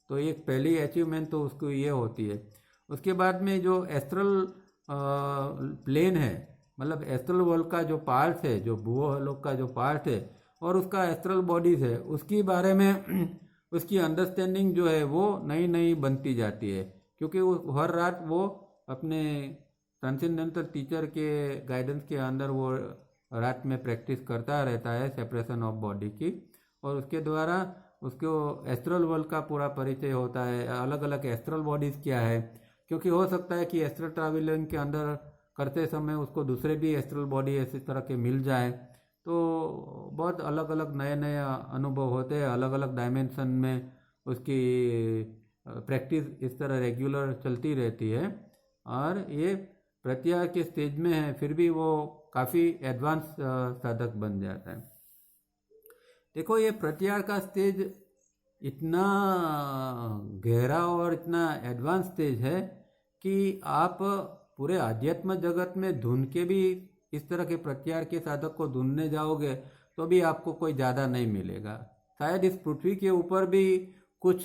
A: तो एक पहली अचीवमेंट तो उसको ये होती है। उसके बाद में जो एस्ट्रल प्लेन है, मतलब एस्ट्रल वर्ल्ड का जो पार्ट है, जो भूलोक का जो पार्ट है, और उसका एस्ट्रल बॉडीज है, उसके बारे में उसकी अंडरस्टैंडिंग जो है वो नई नई बनती जाती है, क्योंकि वो हर रात वो अपने ट्रांसेंडेंटल टीचर के गाइडेंस के अंदर वो रात में प्रैक्टिस करता रहता है सेपरेशन ऑफ बॉडी की, और उसके द्वारा उसको एस्ट्रल वर्ल्ड का पूरा परिचय होता है, अलग अलग एस्ट्रल बॉडीज़ क्या है, क्योंकि हो सकता है कि एस्ट्रल ट्रैवलिंग के अंदर करते समय उसको दूसरे भी एस्ट्रल बॉडी इसी तरह के मिल जाए, तो बहुत अलग अलग नए नए अनुभव होते हैं, अलग अलग डायमेंशन में उसकी प्रैक्टिस इस तरह रेगुलर चलती रहती है। और ये प्रत्याहार के स्टेज में है, फिर भी वो काफ़ी एडवांस साधक बन जाता है। देखो, ये प्रत्याहार का स्टेज इतना गहरा और इतना एडवांस स्टेज है कि आप पूरे आध्यात्म जगत में ढूंढ के भी इस तरह के प्रत्याहार के साधक को ढूंढने जाओगे तो भी आपको कोई ज़्यादा नहीं मिलेगा। शायद इस पृथ्वी के ऊपर भी कुछ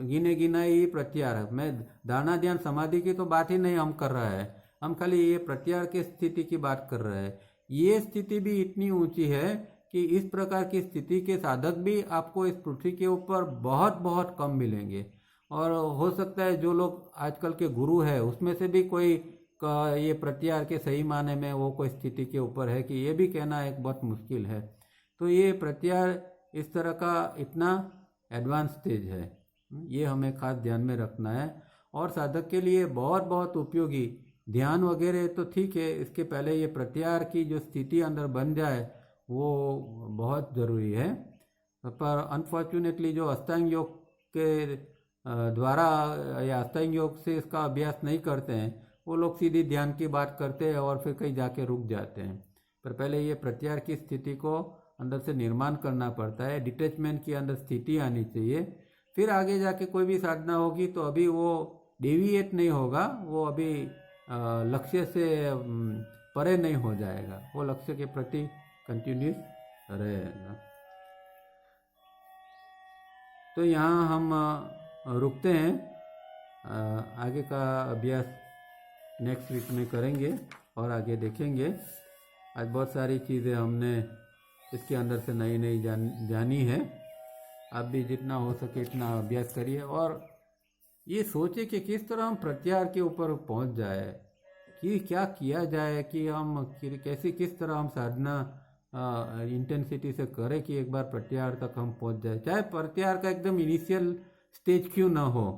A: गिने गिनाई प्रत्याहार है। मैं धारणा ध्यान समाधि की तो बात ही नहीं हम कर रहा है, हम खाली ये प्रत्याहार की स्थिति की बात कर रहे हैं। ये स्थिति भी इतनी ऊंची है कि इस प्रकार की स्थिति के साधक भी आपको इस पृथ्वी के ऊपर बहुत बहुत कम मिलेंगे। और हो सकता है जो लोग आजकल के गुरु है उसमें से भी कोई का ये प्रत्याहार के सही माने में वो कोई स्थिति के ऊपर है कि ये भी कहना एक बहुत मुश्किल है। तो ये प्रत्याहार इस तरह का इतना एडवांस स्टेज है, ये हमें खास ध्यान में रखना है। और साधक के लिए बहुत बहुत उपयोगी ध्यान वगैरह तो ठीक है, इसके पहले ये प्रत्याहार की जो स्थिति अंदर बन जाए वो बहुत ज़रूरी है। पर अनफॉर्चुनेटली जो अष्टांग योग के द्वारा या अष्टांग योग से इसका अभ्यास नहीं करते हैं, वो लोग सीधी ध्यान की बात करते हैं और फिर कहीं जाके रुक जाते हैं। पर पहले ये प्रत्याहार की स्थिति को अंदर से निर्माण करना पड़ता है, डिटैचमेंट की अंदर स्थिति आनी चाहिए, फिर आगे जाके कोई भी साधना होगी तो अभी वो डेविएट नहीं होगा, वो अभी लक्ष्य से परे नहीं हो जाएगा, वो लक्ष्य के प्रति कंटिन्यूस रहेगा। तो यहाँ हम रुकते हैं, आगे का अभ्यास नेक्स्ट वीक में करेंगे और आगे देखेंगे। आज बहुत सारी चीज़ें हमने इसके अंदर से नई नई जानी है। आप भी जितना हो सके इतना अभ्यास करिए और ये सोचिए कि किस तरह हम प्रत्याहार के ऊपर पहुंच जाए, कि क्या किया जाए, कि हम कैसे किस तरह हम साधना इंटेंसिटी से करें कि एक बार प्रत्याहार तक हम पहुंच जाए। चाहे प्रत्याहार का एकदम इनिशियल स्टेज क्यों ना हो,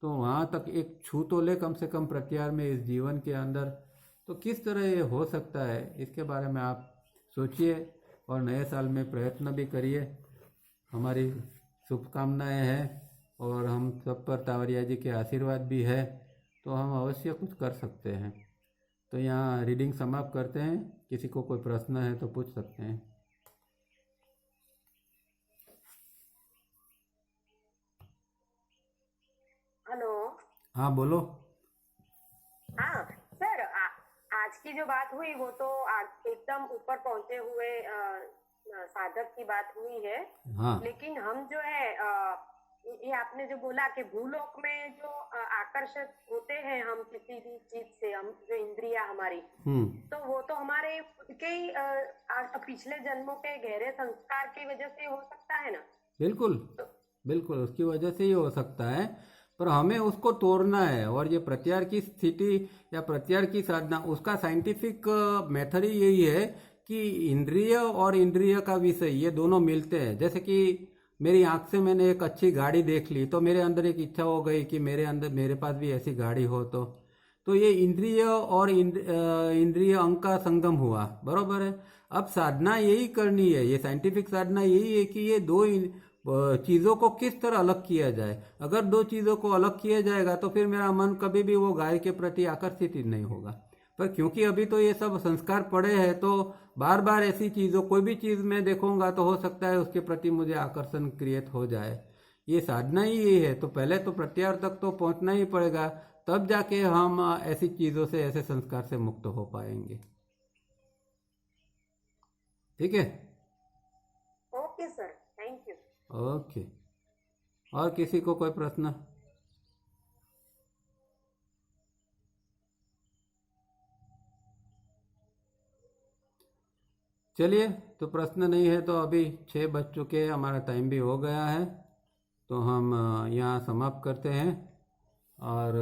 A: तो वहाँ तक एक छू तो ले कम से कम प्रत्याहार में इस जीवन के अंदर। तो किस तरह ये हो सकता है, इसके बारे में आप सोचिए और नए साल में प्रयत्न भी करिए। हमारी शुभकामनाएं हैं और हम सब पर तावरिया जी के आशीर्वाद भी है, तो हम अवश्य कुछ कर सकते हैं। तो यहाँ रीडिंग समाप्त करते हैं। किसी को कोई प्रश्न है तो पूछ सकते हैं।
B: हेलो।
A: हाँ बोलो।
B: हाँ सर, आज की जो बात हुई वो तो एकदम ऊपर पहुंचे हुए साधक की बात हुई है।
A: हाँ
B: लेकिन हम जो है ये आपने जो बोला कि भूलोक में जो आकर्षित होते हैं हम किसी भी चीज से, हम जो इंद्रिया हमारी, तो वो तो हमारे खुद के ही पिछले जन्मों के गहरे संस्कार की वजह से हो सकता है ना।
A: बिल्कुल बिल्कुल, उसकी वजह से ही हो सकता है, पर हमें उसको तोड़ना है। और ये प्रत्याहार की स्थिति या प्रत्याहार की साधना, उसका साइंटिफिक मेथड ही यही है कि इंद्रिय और इंद्रिय का विषय ये दोनों मिलते हैं। जैसे कि मेरी आंख से मैंने एक अच्छी गाड़ी देख ली तो मेरे अंदर एक इच्छा हो गई कि मेरे पास भी ऐसी गाड़ी हो। तो ये इंद्रिय और इंद्रिय अंग का संगम हुआ, बरोबर है। अब साधना यही करनी है, ये साइंटिफिक साधना यही है कि ये दो चीज़ों को किस तरह अलग किया जाए। अगर दो चीज़ों को अलग किया जाएगा तो फिर मेरा मन कभी भी वो गाय के प्रति आकर्षित ही नहीं होगा। पर क्योंकि अभी तो ये सब संस्कार पड़े हैं, तो बार बार ऐसी चीज़ों, कोई भी चीज़ मैं देखूंगा तो हो सकता है उसके प्रति मुझे आकर्षण क्रिएट हो जाए। ये साधना ही ये है। तो पहले तो प्रत्याहार तक तो पहुंचना ही पड़ेगा, तब जाके हम ऐसी चीज़ों से, ऐसे संस्कार से मुक्त हो पाएंगे। ठीक है,
B: okay sir, thank you.
A: Okay. और किसी को कोई प्रश्न? चलिए, तो प्रश्न नहीं है तो अभी 6 बज चुके हैं, हमारा टाइम भी हो गया है, तो हम यहाँ समाप्त करते हैं। और